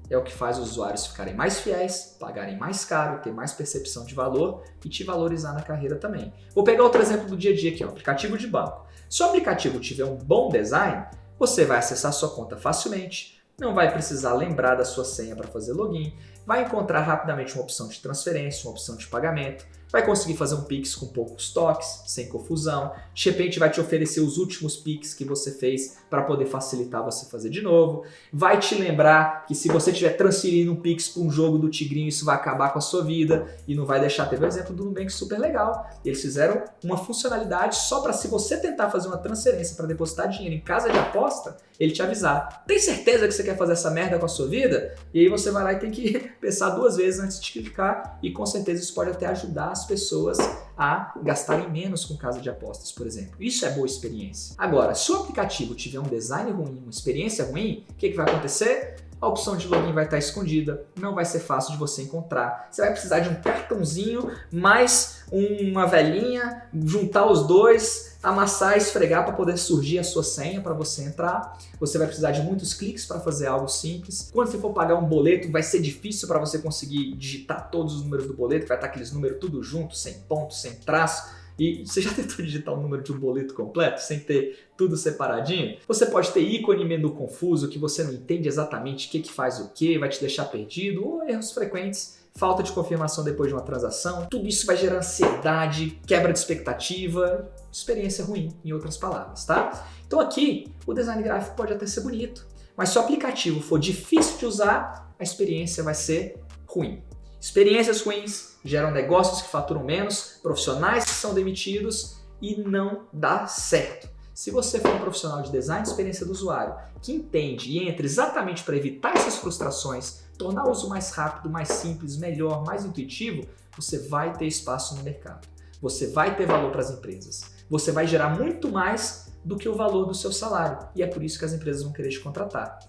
é o que faz os usuários ficarem mais fiéis, pagarem mais caro, ter mais percepção de valor e te valorizar na carreira também. Vou pegar outro exemplo do dia a dia aqui, o aplicativo de banco. Se o aplicativo tiver um bom design, você vai acessar sua conta facilmente, não vai precisar lembrar da sua senha para fazer login, vai encontrar rapidamente uma opção de transferência, uma opção de pagamento, vai conseguir fazer um Pix com poucos toques, sem confusão, de repente vai te oferecer os últimos Pix que você fez para poder facilitar você fazer de novo, vai te lembrar que se você estiver transferindo um Pix para um jogo do Tigrinho, isso vai acabar com a sua vida e não vai deixar. Teve o exemplo do Nubank super legal, eles fizeram uma funcionalidade só para se você tentar fazer uma transferência para depositar dinheiro em casa de aposta, ele te avisar. Tem certeza que você quer fazer essa merda com a sua vida? E aí você vai lá e tem que pensar 2 vezes antes de clicar e com certeza isso pode até ajudar as pessoas a gastarem menos com casa de apostas, por exemplo. Isso é boa experiência. Agora, se o aplicativo tiver um design ruim, uma experiência ruim, o que vai acontecer? A opção de login vai estar escondida, não vai ser fácil de você encontrar. Você vai precisar de um cartãozinho, mais uma velhinha, juntar os dois, amassar e esfregar para poder surgir a sua senha para você entrar. Você vai precisar de muitos cliques para fazer algo simples. Quando você for pagar um boleto, vai ser difícil para você conseguir digitar todos os números do boleto, vai estar aqueles números tudo junto, sem ponto, sem traço. E você já tentou digitar o número de um boleto completo sem ter tudo separadinho? Você pode ter ícone menu confuso que você não entende exatamente o que faz o que, vai te deixar perdido, ou erros frequentes, falta de confirmação depois de uma transação. Tudo isso vai gerar ansiedade, quebra de expectativa, experiência ruim, em outras palavras, tá? Então aqui, o design gráfico pode até ser bonito, mas se o aplicativo for difícil de usar, a experiência vai ser ruim. Experiências ruins geram negócios que faturam menos, profissionais que são demitidos e não dá certo. Se você for um profissional de design de experiência do usuário que entende e entra exatamente para evitar essas frustrações, tornar o uso mais rápido, mais simples, melhor, mais intuitivo, você vai ter espaço no mercado. Você vai ter valor para as empresas. Você vai gerar muito mais do que o valor do seu salário. E é por isso que as empresas vão querer te contratar.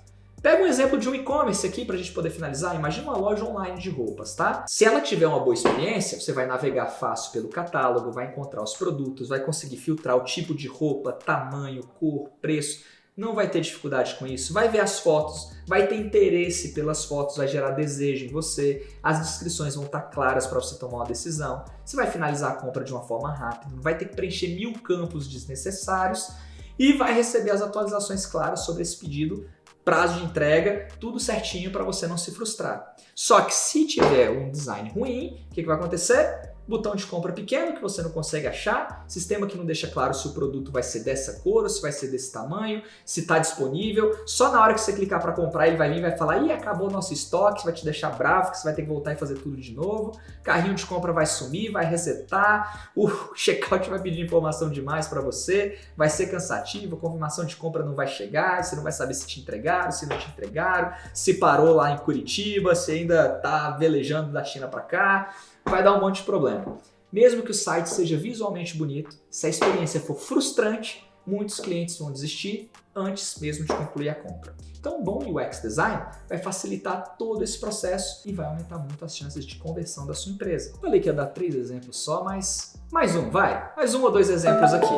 Pega um exemplo de um e-commerce aqui para a gente poder finalizar. Imagina uma loja online de roupas, tá? Se ela tiver uma boa experiência, você vai navegar fácil pelo catálogo, vai encontrar os produtos, vai conseguir filtrar o tipo de roupa, tamanho, cor, preço. Não vai ter dificuldade com isso. Vai ver as fotos, vai ter interesse pelas fotos, vai gerar desejo em você. As descrições vão estar claras para você tomar uma decisão. Você vai finalizar a compra de uma forma rápida, não vai ter que preencher 1000 campos desnecessários e vai receber as atualizações claras sobre esse pedido, prazo de entrega, tudo certinho para você não se frustrar. Só que se tiver um design ruim, o que vai acontecer? Botão de compra pequeno que você não consegue achar, sistema que não deixa claro se o produto vai ser dessa cor ou se vai ser desse tamanho, se está disponível. Só na hora que você clicar para comprar ele vai vir e vai falar: ih, acabou o nosso estoque, vai te deixar bravo, que você vai ter que voltar e fazer tudo de novo. Carrinho de compra vai sumir, vai resetar, o checkout vai pedir informação demais para você, vai ser cansativo, a confirmação de compra não vai chegar, você não vai saber se te entregaram, se não te entregaram, se parou lá em Curitiba, se ainda está velejando da China para cá. Vai dar um monte de problema. Mesmo que o site seja visualmente bonito, se a experiência for frustrante, muitos clientes vão desistir antes mesmo de concluir a compra. Então, um bom UX design vai facilitar todo esse processo e vai aumentar muito as chances de conversão da sua empresa. Eu falei que ia dar 3 exemplos só, mas mais um, vai. Mais 1 ou 2 exemplos aqui.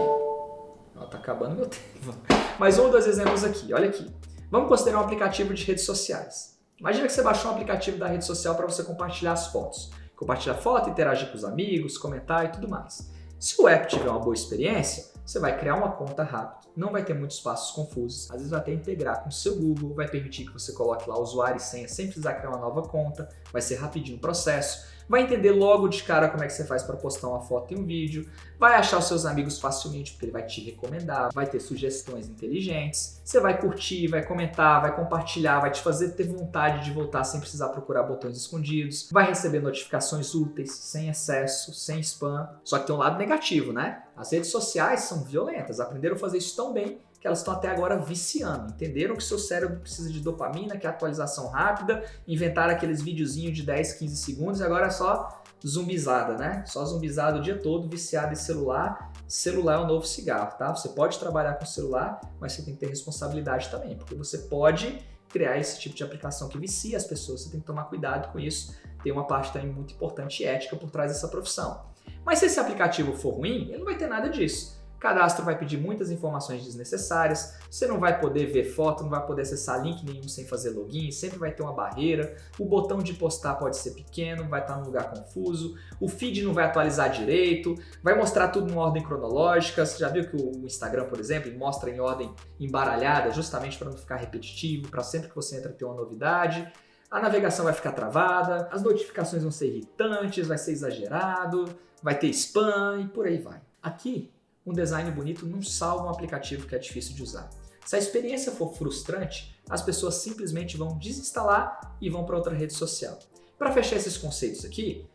Tá acabando meu tempo. Mais 1 ou 2 exemplos aqui, olha aqui. Vamos considerar um aplicativo de redes sociais. Imagina que você baixou um aplicativo da rede social para você compartilhar as fotos. Compartilhar foto, interagir com os amigos, comentar e tudo mais. Se o app tiver uma boa experiência, você vai criar uma conta rápido, não vai ter muitos passos confusos, às vezes vai até integrar com o seu Google, vai permitir que você coloque lá usuário e senha sem precisar criar uma nova conta, vai ser rapidinho o processo, vai entender logo de cara como é que você faz para postar uma foto e um vídeo, vai achar os seus amigos facilmente porque ele vai te recomendar, vai ter sugestões inteligentes, você vai curtir, vai comentar, vai compartilhar, vai te fazer ter vontade de voltar sem precisar procurar botões escondidos, vai receber notificações úteis, sem excesso, sem spam. Só que tem um lado negativo, né? As redes sociais são violentas, aprenderam a fazer isso tão bem que elas estão até agora viciando. Entenderam que seu cérebro precisa de dopamina, que é atualização rápida, inventaram aqueles videozinhos de 10, 15 segundos e agora é só zumbizada, né? Só zumbizada o dia todo, viciada em celular. Celular é o novo cigarro, tá? Você pode trabalhar com celular, mas você tem que ter responsabilidade também, porque você pode criar esse tipo de aplicação que vicia as pessoas, você tem que tomar cuidado com isso. Tem uma parte também muito importante e ética por trás dessa profissão. Mas se esse aplicativo for ruim, ele não vai ter nada disso. O cadastro vai pedir muitas informações desnecessárias, você não vai poder ver foto, não vai poder acessar link nenhum sem fazer login, sempre vai ter uma barreira, o botão de postar pode ser pequeno, vai estar num lugar confuso, o feed não vai atualizar direito, vai mostrar tudo em ordem cronológica. Você já viu que o Instagram, por exemplo, ele mostra em ordem embaralhada, justamente para não ficar repetitivo, para sempre que você entra ter uma novidade. A navegação vai ficar travada, as notificações vão ser irritantes, vai ser exagerado, vai ter spam e por aí vai. Aqui, um design bonito não salva um aplicativo que é difícil de usar. Se a experiência for frustrante, as pessoas simplesmente vão desinstalar e vão para outra rede social. Para fechar esses conceitos aqui,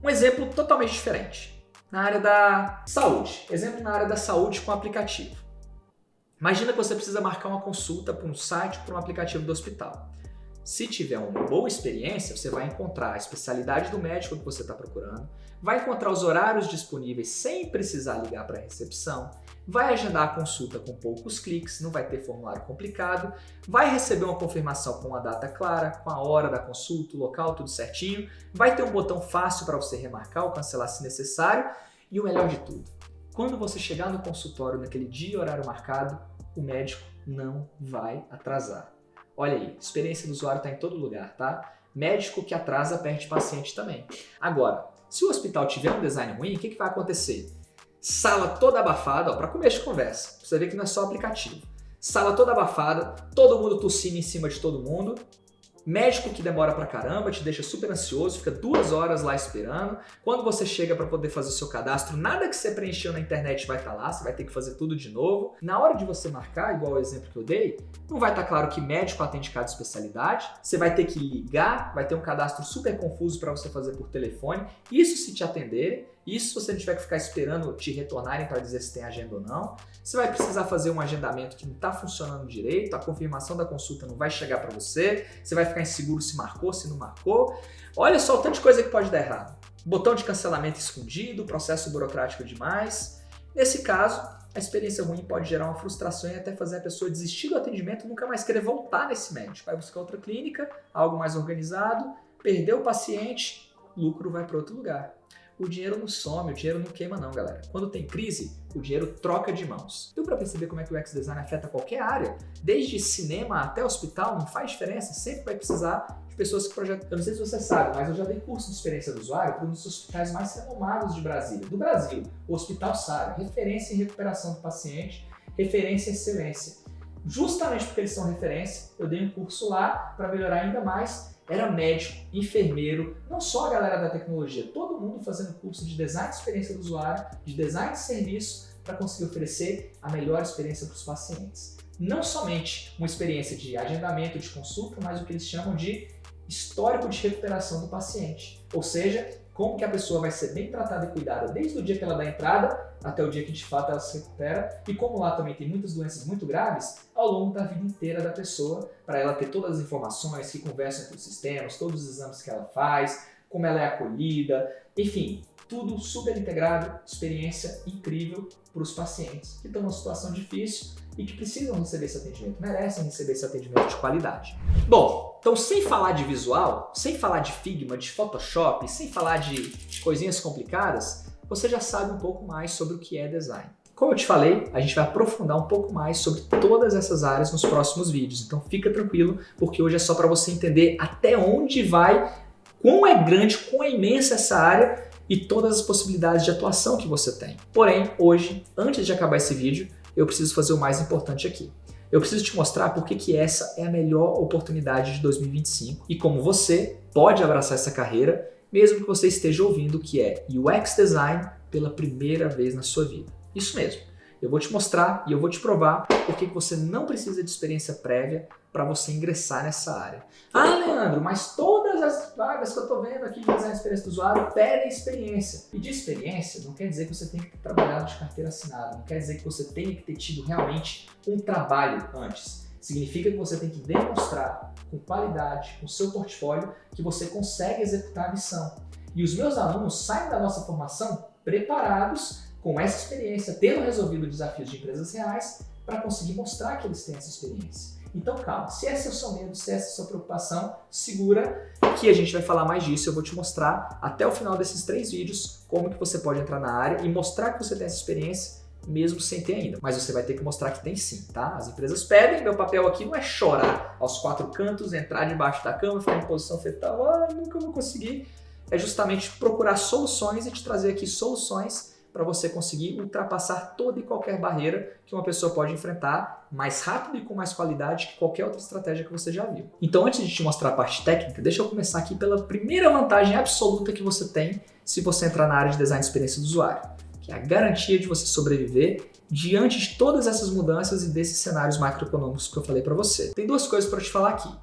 um exemplo totalmente diferente. Na área da saúde. Exemplo na área da saúde com aplicativo. Imagina que você precisa marcar uma consulta por um site ou por um aplicativo do hospital. Se tiver uma boa experiência, você vai encontrar a especialidade do médico que você está procurando, vai encontrar os horários disponíveis sem precisar ligar para a recepção, vai agendar a consulta com poucos cliques, não vai ter formulário complicado, vai receber uma confirmação com uma data clara, com a hora da consulta, o local, tudo certinho, vai ter um botão fácil para você remarcar ou cancelar se necessário e o melhor de tudo, quando você chegar no consultório naquele dia e horário marcado, o médico não vai atrasar. Olha aí, experiência do usuário está em todo lugar, tá? Médico que atrasa perde paciente também. Agora, se o hospital tiver um design ruim, o que vai acontecer? Sala toda abafada, para começo de conversa, você vê que não é só aplicativo. Sala toda abafada, todo mundo tossindo em cima de todo mundo, médico que demora pra caramba, te deixa super ansioso, fica 2 horas lá esperando. Quando você chega para poder fazer o seu cadastro, nada que você preencheu na internet vai estar lá, você vai ter que fazer tudo de novo. Na hora de você marcar, igual o exemplo que eu dei, não vai estar claro que médico atende cada especialidade, você vai ter que ligar, vai ter um cadastro super confuso para você fazer por telefone, isso se te atenderem. Isso se você não tiver que ficar esperando te retornarem para dizer se tem agenda ou não. Você vai precisar fazer um agendamento que não está funcionando direito, a confirmação da consulta não vai chegar para você, você vai ficar inseguro se marcou, se não marcou. Olha só o tanto de coisa que pode dar errado. Botão de cancelamento escondido, processo burocrático demais. Nesse caso, a experiência ruim pode gerar uma frustração e até fazer a pessoa desistir do atendimento e nunca mais querer voltar nesse médico. Vai buscar outra clínica, algo mais organizado, perdeu o paciente, lucro vai para outro lugar. O dinheiro não some, o dinheiro não queima não, galera. Quando tem crise, o dinheiro troca de mãos. Deu para perceber como é que o UX Design afeta qualquer área? Desde cinema até hospital, não faz diferença? Sempre vai precisar de pessoas que projetam. Eu não sei se você sabe, mas eu já dei curso de experiência do usuário para um dos hospitais mais renomados de Brasília. Do Brasil, o Hospital Sara, referência em recuperação do paciente, referência em excelência. Justamente porque eles são referência, eu dei um curso lá para melhorar ainda mais. Era médico, enfermeiro, não só a galera da tecnologia, todo mundo fazendo curso de design de experiência do usuário, de design de serviço, para conseguir oferecer a melhor experiência para os pacientes. Não somente uma experiência de agendamento, de consulta, mas o que eles chamam de histórico de recuperação do paciente. Ou seja, como que a pessoa vai ser bem tratada e cuidada desde o dia que ela dá entrada até o dia que de fato ela se recupera, e como lá também tem muitas doenças muito graves, ao longo da vida inteira da pessoa, para ela ter todas as informações que conversam com os sistemas, todos os exames que ela faz, como ela é acolhida, enfim, tudo super integrado, experiência incrível para os pacientes que estão numa situação difícil e que precisam receber esse atendimento, merecem receber esse atendimento de qualidade. Bom, então sem falar de visual, sem falar de Figma, de Photoshop, sem falar de coisinhas complicadas, você já sabe um pouco mais sobre o que é design. Como eu te falei, a gente vai aprofundar um pouco mais sobre todas essas áreas nos próximos vídeos, então fica tranquilo, porque hoje é só para você entender até onde vai, quão é grande, quão é imensa essa área e todas as possibilidades de atuação que você tem. Porém, hoje, antes de acabar esse vídeo, eu preciso fazer o mais importante aqui. Eu preciso te mostrar por que essa é a melhor oportunidade de 2025 e como você pode abraçar essa carreira, mesmo que você esteja ouvindo o que é UX Design pela primeira vez na sua vida. Isso mesmo. Eu vou te mostrar e eu vou te provar por que você não precisa de experiência prévia para você ingressar nessa área. Ah, Leandro, mas todas as vagas que eu estou vendo aqui de design de experiência do usuário pedem experiência. E de experiência não quer dizer que você tenha que ter trabalhado de carteira assinada, não quer dizer que você tenha que ter tido realmente um trabalho antes. Significa que você tem que demonstrar com qualidade, com seu portfólio, que você consegue executar a missão. E os meus alunos saem da nossa formação preparados, com essa experiência, tendo resolvido desafios de empresas reais, para conseguir mostrar que eles têm essa experiência. Então calma, se esse é o seu medo, se essa é a sua preocupação, segura que a gente vai falar mais disso. Eu vou te mostrar até o final desses 3 vídeos como que você pode entrar na área e mostrar que você tem essa experiência mesmo sem ter ainda. Mas você vai ter que mostrar que tem sim, tá? As empresas pedem, meu papel aqui não é chorar aos 4 cantos, entrar debaixo da cama, ficar em posição fetal, nunca vou conseguir. É justamente procurar soluções e te trazer aqui soluções para você conseguir ultrapassar toda e qualquer barreira que uma pessoa pode enfrentar mais rápido e com mais qualidade que qualquer outra estratégia que você já viu. Então, antes de te mostrar a parte técnica, deixa eu começar aqui pela primeira vantagem absoluta que você tem se você entrar na área de design de experiência do usuário, que é a garantia de você sobreviver diante de todas essas mudanças e desses cenários macroeconômicos que eu falei para você. Tem 2 coisas para te falar aqui.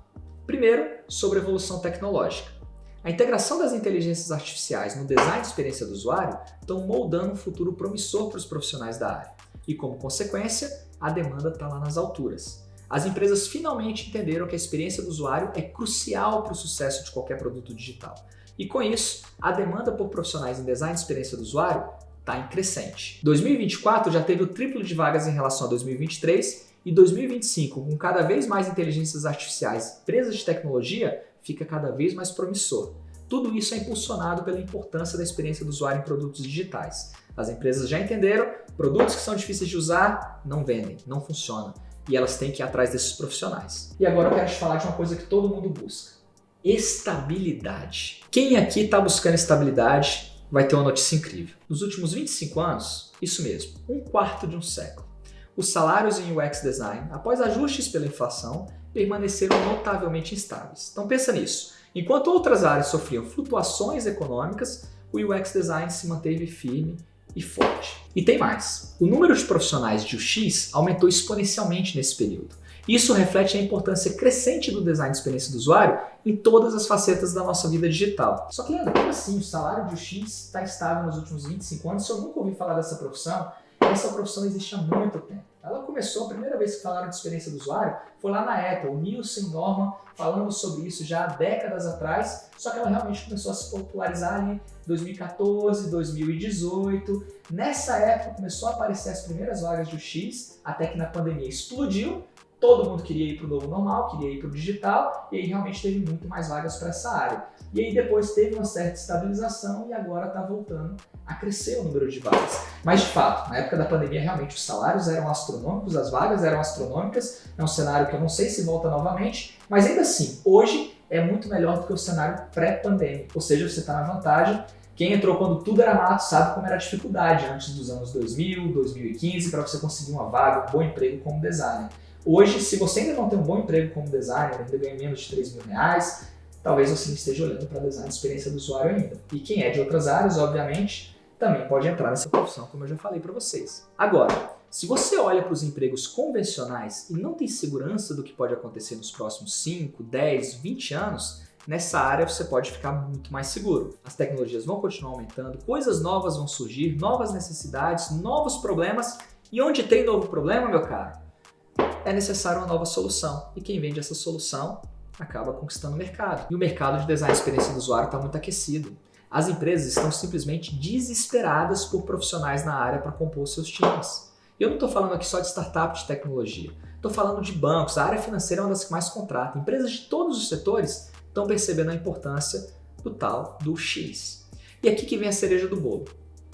Primeiro, sobre a evolução tecnológica. A integração das inteligências artificiais no design de experiência do usuário estão moldando um futuro promissor para os profissionais da área. E como consequência, a demanda está lá nas alturas. As empresas finalmente entenderam que a experiência do usuário é crucial para o sucesso de qualquer produto digital. E com isso, a demanda por profissionais em design de experiência do usuário está em crescente. 2024 já teve o triplo de vagas em relação a 2023 e 2025, com cada vez mais inteligências artificiais, empresas de tecnologia, fica cada vez mais promissor. Tudo isso é impulsionado pela importância da experiência do usuário em produtos digitais. As empresas já entenderam, produtos que são difíceis de usar não vendem, não funcionam, e elas têm que ir atrás desses profissionais. E agora eu quero te falar de uma coisa que todo mundo busca: estabilidade. Quem aqui está buscando estabilidade vai ter uma notícia incrível. Nos últimos 25 anos, isso mesmo, 1/4 de um século, os salários em UX Design, após ajustes pela inflação, permaneceram notavelmente instáveis. Então pensa nisso. Enquanto outras áreas sofriam flutuações econômicas, o UX Design se manteve firme e forte. E tem mais. O número de profissionais de UX aumentou exponencialmente nesse período. Isso reflete a importância crescente do design de experiência do usuário em todas as facetas da nossa vida digital. Só que, Leandro, como assim o salário de UX está estável nos últimos 25 anos? Se eu nunca ouvi falar dessa profissão, essa profissão existe há muito tempo. Ela começou, a primeira vez que falaram de experiência do usuário, foi lá na Apple, o Nielsen e Norman falando sobre isso já há décadas atrás, só que ela realmente começou a se popularizar ali em 2014, 2018. Nessa época começou a aparecer as primeiras vagas de UX, até que na pandemia explodiu, todo mundo queria ir para o novo normal, queria ir para o digital, e aí realmente teve muito mais vagas para essa área. E aí depois teve uma certa estabilização e agora está voltando a crescer o número de vagas. Mas de fato, na época da pandemia realmente os salários eram astronômicos, as vagas eram astronômicas, é um cenário que eu não sei se volta novamente, mas ainda assim, hoje é muito melhor do que o cenário pré-pandêmico, ou seja, você está na vantagem. Quem entrou quando tudo era mato sabe como era a dificuldade antes dos anos 2000, 2015 para você conseguir uma vaga, um bom emprego como designer. Hoje, se você ainda não tem um bom emprego como designer, ainda ganha menos de R$3.000, talvez você não esteja olhando para design de experiência do usuário ainda. E quem é de outras áreas, obviamente, também pode entrar nessa profissão, como eu já falei para vocês. Agora, se você olha para os empregos convencionais e não tem segurança do que pode acontecer nos próximos 5, 10, 20 anos, nessa área você pode ficar muito mais seguro. As tecnologias vão continuar aumentando, coisas novas vão surgir, novas necessidades, novos problemas. E onde tem novo problema, meu caro, é necessário uma nova solução. E quem vende essa solução acaba conquistando o mercado. E o mercado de design de experiência do usuário está muito aquecido. As empresas estão simplesmente desesperadas por profissionais na área para compor seus times. E eu não estou falando aqui só de startup de tecnologia. Estou falando de bancos, a área financeira é uma das que mais contrata. Empresas de todos os setores estão percebendo a importância do tal do X. E aqui que vem a cereja do bolo: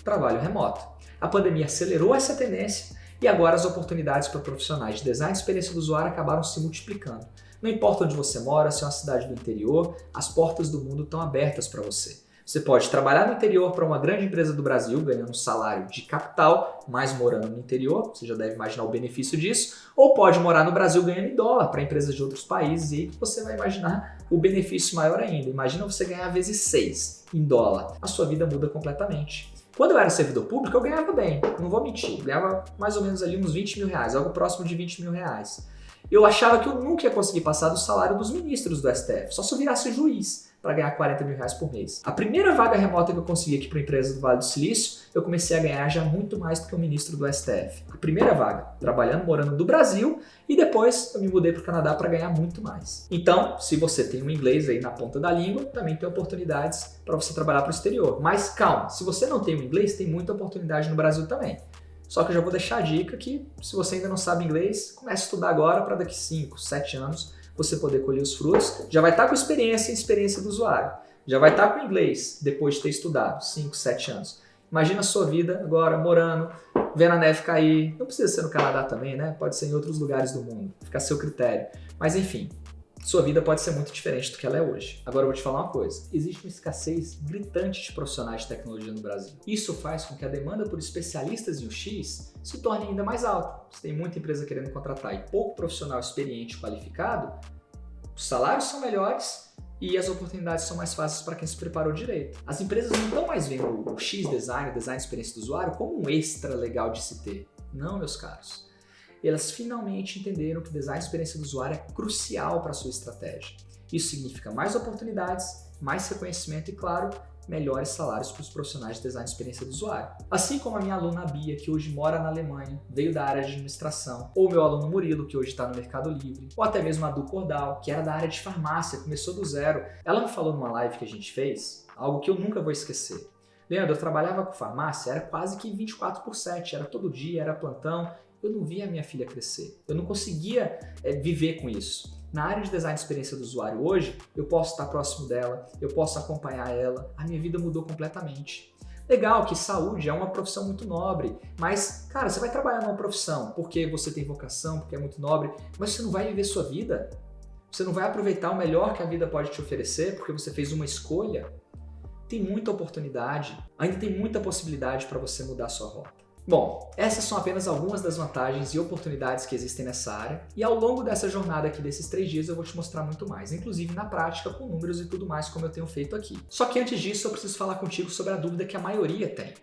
trabalho remoto. A pandemia acelerou essa tendência e agora as oportunidades para profissionais de design de experiência do usuário acabaram se multiplicando. Não importa onde você mora, se é uma cidade do interior, as portas do mundo estão abertas para você. Você pode trabalhar no interior para uma grande empresa do Brasil, ganhando um salário de capital, mas morando no interior, você já deve imaginar o benefício disso, ou pode morar no Brasil ganhando em dólar para empresas de outros países, e aí você vai imaginar o benefício maior ainda. Imagina você ganhar vezes 6 em dólar. A sua vida muda completamente. Quando eu era servidor público, eu ganhava bem, não vou mentir, eu ganhava mais ou menos ali uns R$20.000, algo próximo de R$20.000. Eu achava que eu nunca ia conseguir passar do salário dos ministros do STF, só se eu virasse juiz. para ganhar 40 mil reais por mês. A primeira vaga remota que eu consegui aqui para uma empresa do Vale do Silício, eu comecei a ganhar já muito mais do que o ministro do STF. A primeira vaga, trabalhando, morando no Brasil, e depois eu me mudei para o Canadá para ganhar muito mais. Então, se você tem um inglês aí na ponta da língua, também tem oportunidades para você trabalhar para o exterior. Mas calma, se você não tem o inglês, tem muita oportunidade no Brasil também. Só que eu já vou deixar a dica que, se você ainda não sabe inglês, comece a estudar agora para daqui 5, 7 anos você poder colher os frutos. Já vai estar com experiência do usuário. Já vai estar com inglês depois de ter estudado 5, 7 anos. Imagina a sua vida agora morando, vendo a neve cair. Não precisa ser no Canadá também, né? Pode ser em outros lugares do mundo. Fica a seu critério. Mas enfim, sua vida pode ser muito diferente do que ela é hoje. Agora eu vou te falar uma coisa. Existe uma escassez gritante de profissionais de tecnologia no Brasil. Isso faz com que a demanda por especialistas em UX se torne ainda mais alta. Se tem muita empresa querendo contratar e pouco profissional experiente e qualificado, os salários são melhores e as oportunidades são mais fáceis para quem se preparou direito. As empresas não estão mais vendo o UX design, o design de experiência do usuário, como um extra legal de se ter. Não, meus caros. Elas finalmente entenderam que o design de experiência do usuário é crucial para a sua estratégia. Isso significa mais oportunidades, mais reconhecimento e, claro, melhores salários para os profissionais de design de experiência do usuário. Assim como a minha aluna Bia, que hoje mora na Alemanha, veio da área de administração, ou meu aluno Murilo, que hoje está no Mercado Livre, ou até mesmo a Du Cordal, que era da área de farmácia, começou do zero. Ela me falou numa live que a gente fez, algo que eu nunca vou esquecer. Leandro, eu trabalhava com farmácia, era quase que 24/7, era todo dia, era plantão. Eu não via a minha filha crescer. Eu não conseguia viver com isso. Na área de design de experiência do usuário hoje, eu posso estar próximo dela, eu posso acompanhar ela, a minha vida mudou completamente. Legal que saúde é uma profissão muito nobre, mas, cara, você vai trabalhar numa profissão porque você tem vocação, porque é muito nobre, mas você não vai viver sua vida. Você não vai aproveitar o melhor que a vida pode te oferecer porque você fez uma escolha. Tem muita oportunidade, ainda tem muita possibilidade para você mudar sua rota. Bom, essas são apenas algumas das vantagens e oportunidades que existem nessa área, e ao longo dessa jornada aqui desses 3 dias eu vou te mostrar muito mais, inclusive na prática, com números e tudo mais como eu tenho feito aqui. Só que antes disso eu preciso falar contigo sobre a dúvida que a maioria tem.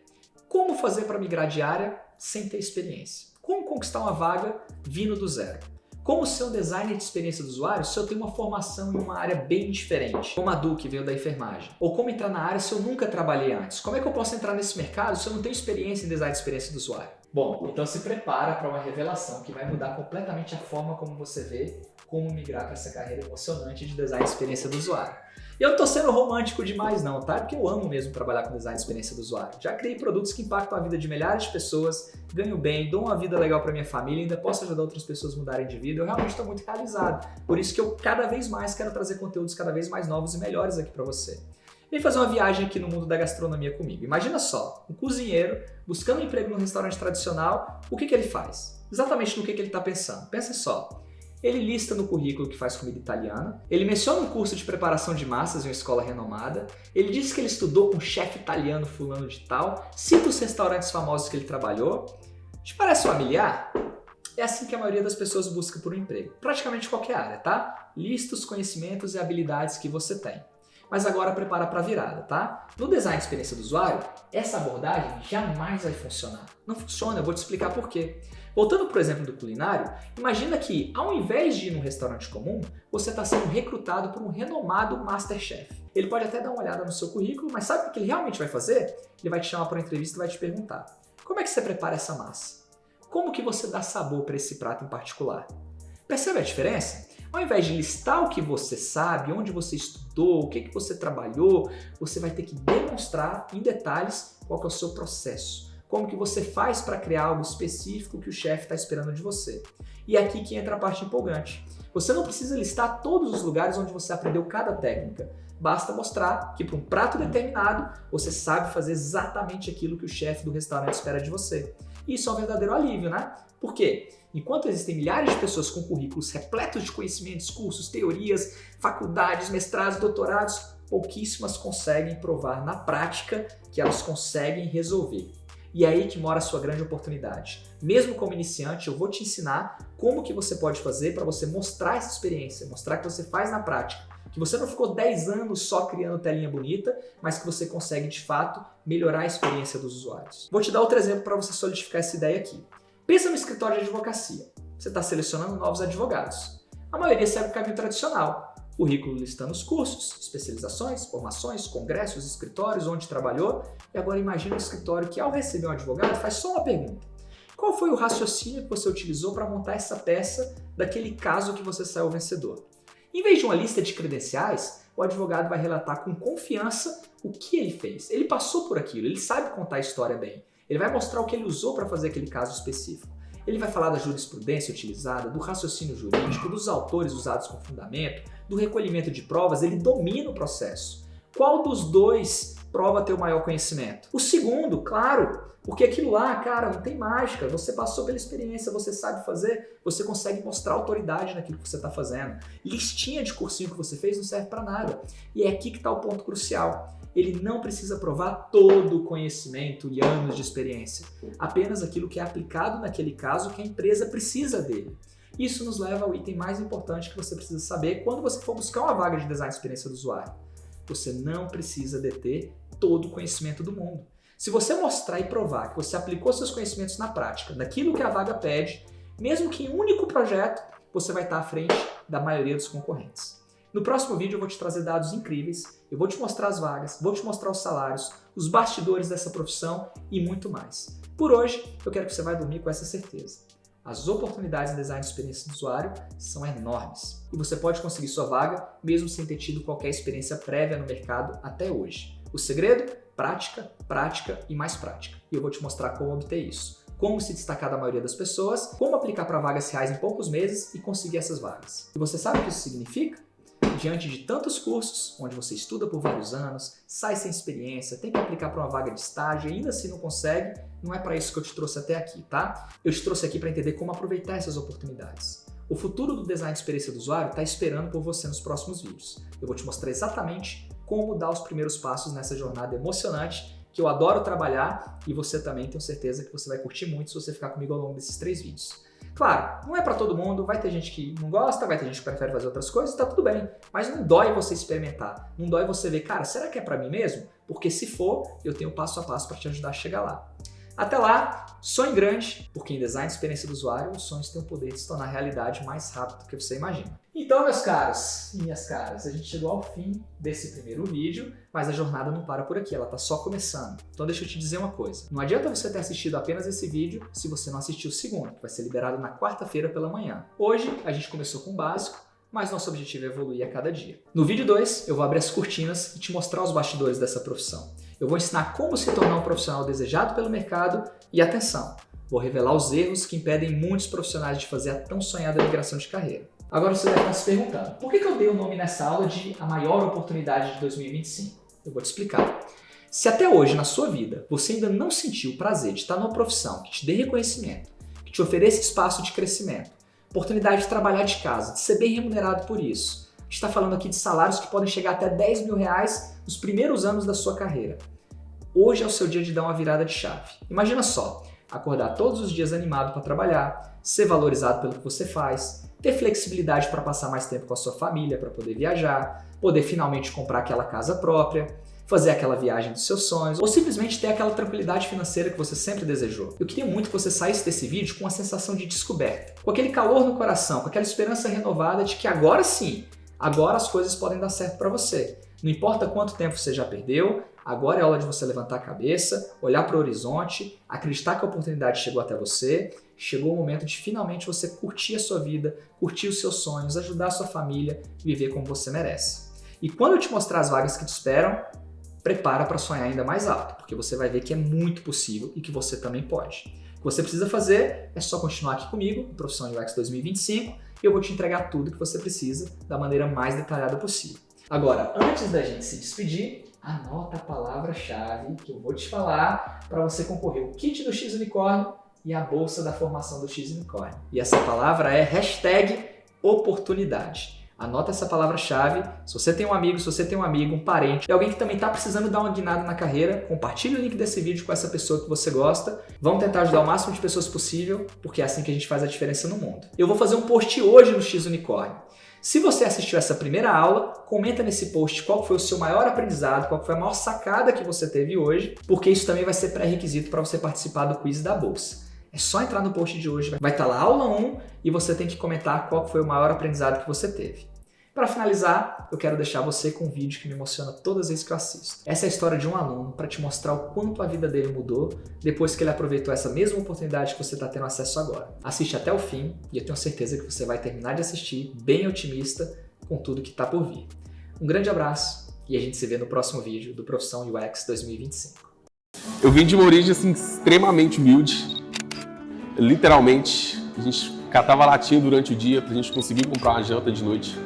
Como fazer para migrar de área sem ter experiência? Como conquistar uma vaga vindo do zero? Como ser um designer de experiência do usuário se eu tenho uma formação em uma área bem diferente, como a Du, que veio da enfermagem? Ou como entrar na área se eu nunca trabalhei antes? Como é que eu posso entrar nesse mercado se eu não tenho experiência em design de experiência do usuário? Bom, então se prepara para uma revelação que vai mudar completamente a forma como você vê como migrar para essa carreira emocionante de design de experiência do usuário. E eu não tô sendo romântico demais não, tá? Porque eu amo mesmo trabalhar com design de experiência do usuário. Já criei produtos que impactam a vida de milhares de pessoas, ganho bem, dou uma vida legal para minha família, ainda posso ajudar outras pessoas a mudarem de vida. Eu realmente estou muito realizado. Por isso que eu cada vez mais quero trazer conteúdos cada vez mais novos e melhores aqui para você. Vem fazer uma viagem aqui no mundo da gastronomia comigo. Imagina só, um cozinheiro buscando um emprego num restaurante tradicional, o que ele faz? Exatamente no que ele está pensando. Pensa só. Ele lista no currículo que faz comida italiana, ele menciona um curso de preparação de massas em uma escola renomada, ele diz que ele estudou com um chefe italiano fulano de tal, cita os restaurantes famosos que ele trabalhou. Te parece familiar? É assim que a maioria das pessoas busca por um emprego, praticamente qualquer área, tá? Lista os conhecimentos e habilidades que você tem. Mas agora prepara para a virada, tá? No design de experiência do usuário, essa abordagem jamais vai funcionar. Não funciona, eu vou te explicar por quê. Voltando para o exemplo do culinário, imagina que ao invés de ir num restaurante comum, você está sendo recrutado por um renomado Masterchef. Ele pode até dar uma olhada no seu currículo, mas sabe o que ele realmente vai fazer? Ele vai te chamar para uma entrevista e vai te perguntar: como é que você prepara essa massa? Como que você dá sabor para esse prato em particular? Percebe a diferença? Ao invés de listar o que você sabe, onde você estudou, o que você trabalhou, você vai ter que demonstrar em detalhes qual que é o seu processo. Como que você faz para criar algo específico que o chefe está esperando de você. E é aqui que entra a parte empolgante. Você não precisa listar todos os lugares onde você aprendeu cada técnica. Basta mostrar que para um prato determinado, você sabe fazer exatamente aquilo que o chefe do restaurante espera de você. E isso é um verdadeiro alívio, né? Por quê? Enquanto existem milhares de pessoas com currículos repletos de conhecimentos, cursos, teorias, faculdades, mestrados, doutorados, pouquíssimas conseguem provar na prática que elas conseguem resolver. E é aí que mora a sua grande oportunidade. Mesmo como iniciante, eu vou te ensinar como que você pode fazer para você mostrar essa experiência, mostrar que você faz na prática, que você não ficou 10 anos só criando telinha bonita, mas que você consegue, de fato, melhorar a experiência dos usuários. Vou te dar outro exemplo para você solidificar essa ideia aqui. Pensa no escritório de advocacia. Você está selecionando novos advogados. A maioria segue o caminho tradicional. Currículo listando os cursos, especializações, formações, congressos, escritórios, onde trabalhou. E agora imagine um escritório que, ao receber um advogado, faz só uma pergunta. Qual foi o raciocínio que você utilizou para montar essa peça daquele caso que você saiu vencedor? Em vez de uma lista de credenciais, o advogado vai relatar com confiança o que ele fez. Ele passou por aquilo, ele sabe contar a história bem. Ele vai mostrar o que ele usou para fazer aquele caso específico. Ele vai falar da jurisprudência utilizada, do raciocínio jurídico, dos autores usados como fundamento, do recolhimento de provas. Ele domina o processo. Qual dos dois prova ter o maior conhecimento? O segundo, claro, porque aquilo lá, cara, não tem mágica. Você passou pela experiência, você sabe fazer, você consegue mostrar autoridade naquilo que você está fazendo. Listinha de cursinho que você fez não serve para nada. E é aqui que está o ponto crucial. Ele não precisa provar todo o conhecimento e anos de experiência, apenas aquilo que é aplicado naquele caso que a empresa precisa dele. Isso nos leva ao item mais importante que você precisa saber quando você for buscar uma vaga de design de experiência do usuário. Você não precisa deter todo o conhecimento do mundo. Se você mostrar e provar que você aplicou seus conhecimentos na prática, naquilo que a vaga pede, mesmo que em um único projeto, você vai estar à frente da maioria dos concorrentes. No próximo vídeo eu vou te trazer dados incríveis, eu vou te mostrar as vagas, vou te mostrar os salários, os bastidores dessa profissão e muito mais. Por hoje, eu quero que você vá dormir com essa certeza. As oportunidades em design de experiência do usuário são enormes e você pode conseguir sua vaga mesmo sem ter tido qualquer experiência prévia no mercado até hoje. O segredo? Prática, prática e mais prática. E eu vou te mostrar como obter isso. Como se destacar da maioria das pessoas, como aplicar para vagas reais em poucos meses e conseguir essas vagas. E você sabe o que isso significa? Diante de tantos cursos, onde você estuda por vários anos, sai sem experiência, tem que aplicar para uma vaga de estágio e ainda assim não consegue, não é para isso que eu te trouxe até aqui, tá? Eu te trouxe aqui para entender como aproveitar essas oportunidades. O futuro do design de experiência do usuário está esperando por você nos próximos vídeos. Eu vou te mostrar exatamente como dar os primeiros passos nessa jornada emocionante que eu adoro trabalhar e você também, tenho certeza que você vai curtir muito se você ficar comigo ao longo desses 3 vídeos. Claro, não é para todo mundo, vai ter gente que não gosta, vai ter gente que prefere fazer outras coisas, tá tudo bem. Mas não dói você experimentar, não dói você ver, cara, será que é para mim mesmo? Porque se for, eu tenho passo a passo para te ajudar a chegar lá. Até lá, sonhe grande, porque em design de experiência do usuário, os sonhos têm o poder de se tornar realidade mais rápido do que você imagina. Então, meus caros e minhas caras, a gente chegou ao fim desse primeiro vídeo, mas a jornada não para por aqui, ela tá só começando. Então deixa eu te dizer uma coisa, não adianta você ter assistido apenas esse vídeo se você não assistiu o segundo, que vai ser liberado na quarta-feira pela manhã. Hoje, a gente começou com o básico, mas nosso objetivo é evoluir a cada dia. No vídeo 2, eu vou abrir as cortinas e te mostrar os bastidores dessa profissão. Eu vou ensinar como se tornar um profissional desejado pelo mercado e, atenção, vou revelar os erros que impedem muitos profissionais de fazer a tão sonhada migração de carreira. Agora você deve estar se perguntando, por que eu dei o nome nessa aula de A Maior Oportunidade de 2025? Eu vou te explicar. Se até hoje na sua vida você ainda não sentiu o prazer de estar numa profissão que te dê reconhecimento, que te ofereça espaço de crescimento, oportunidade de trabalhar de casa, de ser bem remunerado por isso, a gente está falando aqui de salários que podem chegar até R$10 mil nos primeiros anos da sua carreira. Hoje é o seu dia de dar uma virada de chave. Imagina só, acordar todos os dias animado para trabalhar, ser valorizado pelo que você faz, ter flexibilidade para passar mais tempo com a sua família, para poder viajar, poder finalmente comprar aquela casa própria, fazer aquela viagem dos seus sonhos, ou simplesmente ter aquela tranquilidade financeira que você sempre desejou. Eu queria muito que você saísse desse vídeo com uma sensação de descoberta, com aquele calor no coração, com aquela esperança renovada de que agora sim, agora as coisas podem dar certo para você. Não importa quanto tempo você já perdeu, agora é hora de você levantar a cabeça, olhar para o horizonte, acreditar que a oportunidade chegou até você, chegou o momento de finalmente você curtir a sua vida, curtir os seus sonhos, ajudar a sua família, viver como você merece. E quando eu te mostrar as vagas que te esperam, prepara para sonhar ainda mais alto, porque você vai ver que é muito possível e que você também pode. O que você precisa fazer é só continuar aqui comigo, no Profissão UX 2025, e eu vou te entregar tudo que você precisa da maneira mais detalhada possível. Agora, antes da gente se despedir, anota a palavra-chave que eu vou te falar para você concorrer o kit do X Unicórnio e a bolsa da formação do X Unicórnio. E essa palavra é #oportunidade. Anota essa palavra-chave. Se você tem um amigo, um parente, alguém que também está precisando dar uma guinada na carreira, compartilhe o link desse vídeo com essa pessoa que você gosta. Vamos tentar ajudar o máximo de pessoas possível, porque é assim que a gente faz a diferença no mundo. Eu vou fazer um post hoje no X Unicórnio. Se você assistiu essa primeira aula, comenta nesse post qual foi o seu maior aprendizado, qual foi a maior sacada que você teve hoje, porque isso também vai ser pré-requisito para você participar do quiz da bolsa. É só entrar no post de hoje, vai estar lá aula 1 e você tem que comentar qual foi o maior aprendizado que você teve. Para finalizar, eu quero deixar você com um vídeo que me emociona todas as vezes que eu assisto. Essa é a história de um aluno para te mostrar o quanto a vida dele mudou depois que ele aproveitou essa mesma oportunidade que você está tendo acesso agora. Assiste até o fim e eu tenho certeza que você vai terminar de assistir bem otimista com tudo que está por vir. Um grande abraço e a gente se vê no próximo vídeo do Profissão UX 2025. Eu vim de uma origem assim, extremamente humilde. Literalmente, a gente catava latinha durante o dia pra gente conseguir comprar uma janta de noite.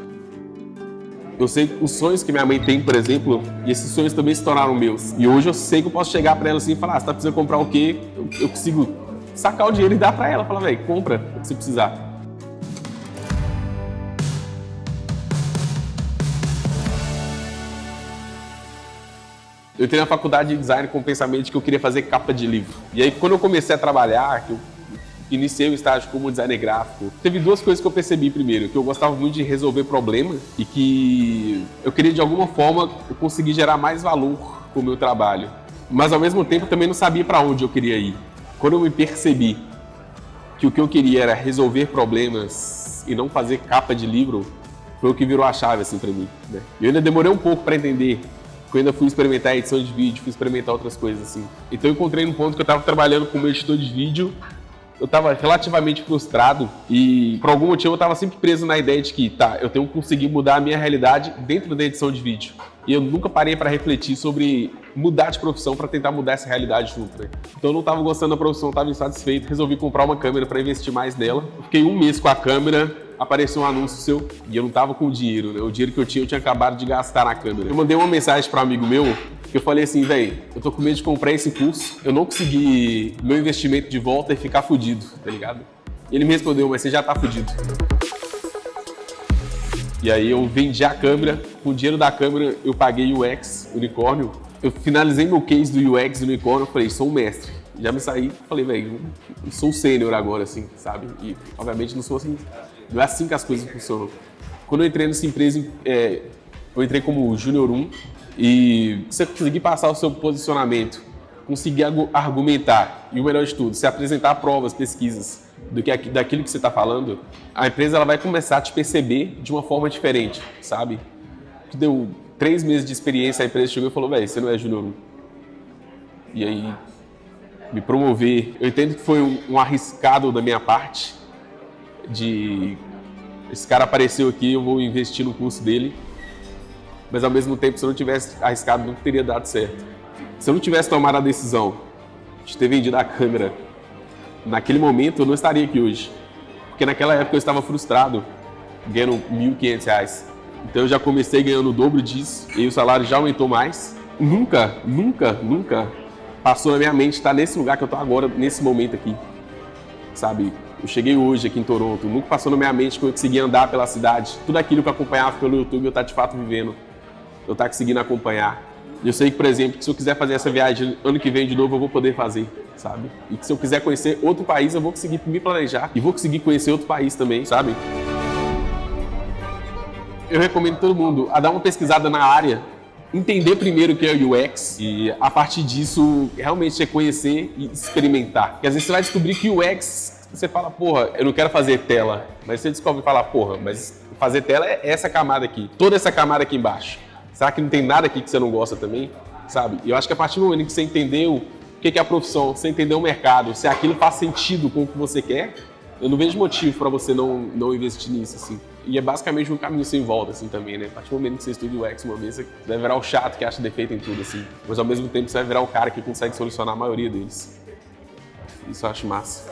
Eu sei os sonhos que minha mãe tem, por exemplo, e esses sonhos também se tornaram meus. E hoje eu sei que eu posso chegar pra ela assim e falar, você tá precisando comprar o quê? Eu consigo sacar o dinheiro e dar pra ela. Falar, velho, compra o que você precisar. Eu entrei na faculdade de design com o pensamento de que eu queria fazer capa de livro. E aí, quando eu comecei a trabalhar, que eu iniciei o estágio como designer gráfico, teve duas coisas que eu percebi primeiro, que eu gostava muito de resolver problemas e que eu queria de alguma forma conseguir gerar mais valor com o meu trabalho. Mas ao mesmo tempo eu também não sabia para onde eu queria ir. Quando eu me percebi que o que eu queria era resolver problemas e não fazer capa de livro, foi o que virou a chave assim para mim, né? Eu ainda demorei um pouco para entender, porque eu ainda fui experimentar edição de vídeo, fui experimentar outras coisas assim. Então eu encontrei num ponto que eu estava trabalhando como editor de vídeo. Eu estava relativamente frustrado e, por algum motivo, eu estava sempre preso na ideia de que, eu tenho que conseguir mudar a minha realidade dentro da edição de vídeo. E eu nunca parei para refletir sobre mudar de profissão para tentar mudar essa realidade junto, né? Então eu não estava gostando da profissão, estava insatisfeito, resolvi comprar uma câmera para investir mais nela. Eu fiquei um mês com a câmera, apareceu um anúncio seu e eu não estava com o dinheiro, né? O dinheiro que eu tinha acabado de gastar na câmera. Eu mandei uma mensagem para um amigo meu, que eu falei assim, velho, eu tô com medo de comprar esse curso, eu não consegui meu investimento de volta e ficar fudido, tá ligado? E ele me respondeu, mas você já tá fudido. E aí eu vendi a câmera, com o dinheiro da câmera eu paguei o UX, unicórnio. Eu finalizei meu case do UX unicórnio, eu falei, sou um mestre. Já me saí, falei, velho, eu sou um sênior agora, assim, sabe? E obviamente não sou assim, não é assim que as coisas funcionam. Quando eu entrei nessa empresa, eu entrei como Júnior 1, e você conseguir passar o seu posicionamento, conseguir argumentar e o melhor de tudo, se apresentar provas, pesquisas daquilo que você está falando, a empresa ela vai começar a te perceber de uma forma diferente, sabe? Deu 3 meses de experiência, a empresa chegou e falou, velho, você não é Júnior 1. E aí, me promover, eu entendo que foi um arriscado da minha parte, esse cara apareceu aqui, eu vou investir no curso dele. Mas ao mesmo tempo, se eu não tivesse arriscado, não teria dado certo. Se eu não tivesse tomado a decisão de ter vendido a câmera, naquele momento eu não estaria aqui hoje. Porque naquela época eu estava frustrado, ganhando R$ 1.500. Então eu já comecei ganhando o dobro disso, e o salário já aumentou mais. Nunca passou na minha mente estar nesse lugar que eu estou agora, nesse momento aqui. Sabe? Eu cheguei hoje aqui em Toronto, nunca passou na minha mente que eu conseguia andar pela cidade. Tudo aquilo que eu acompanhava pelo YouTube, eu estou de fato vivendo. Eu estou conseguindo acompanhar. Eu sei que, por exemplo, que se eu quiser fazer essa viagem ano que vem de novo, eu vou poder fazer, sabe? E que se eu quiser conhecer outro país, eu vou conseguir me planejar e vou conseguir conhecer outro país também, sabe? Eu recomendo todo mundo a dar uma pesquisada na área, entender primeiro o que é o UX e, a partir disso, realmente reconhecer e experimentar. Porque às vezes você vai descobrir que o UX, você fala, porra, eu não quero fazer tela. Mas você descobre e fala, porra, mas fazer tela é essa camada aqui, toda essa camada aqui embaixo. Será que não tem nada aqui que você não gosta também? Sabe? E eu acho que a partir do momento que você entendeu o que é a profissão, você entendeu o mercado, se aquilo faz sentido com o que você quer, eu não vejo motivo para você não investir nisso, assim. E é basicamente um caminho sem volta, assim, também, né? A partir do momento que você estuda o UX uma vez, você vai virar o chato que acha defeito em tudo, assim. Mas ao mesmo tempo você vai virar o cara que consegue solucionar a maioria deles. Isso eu acho massa.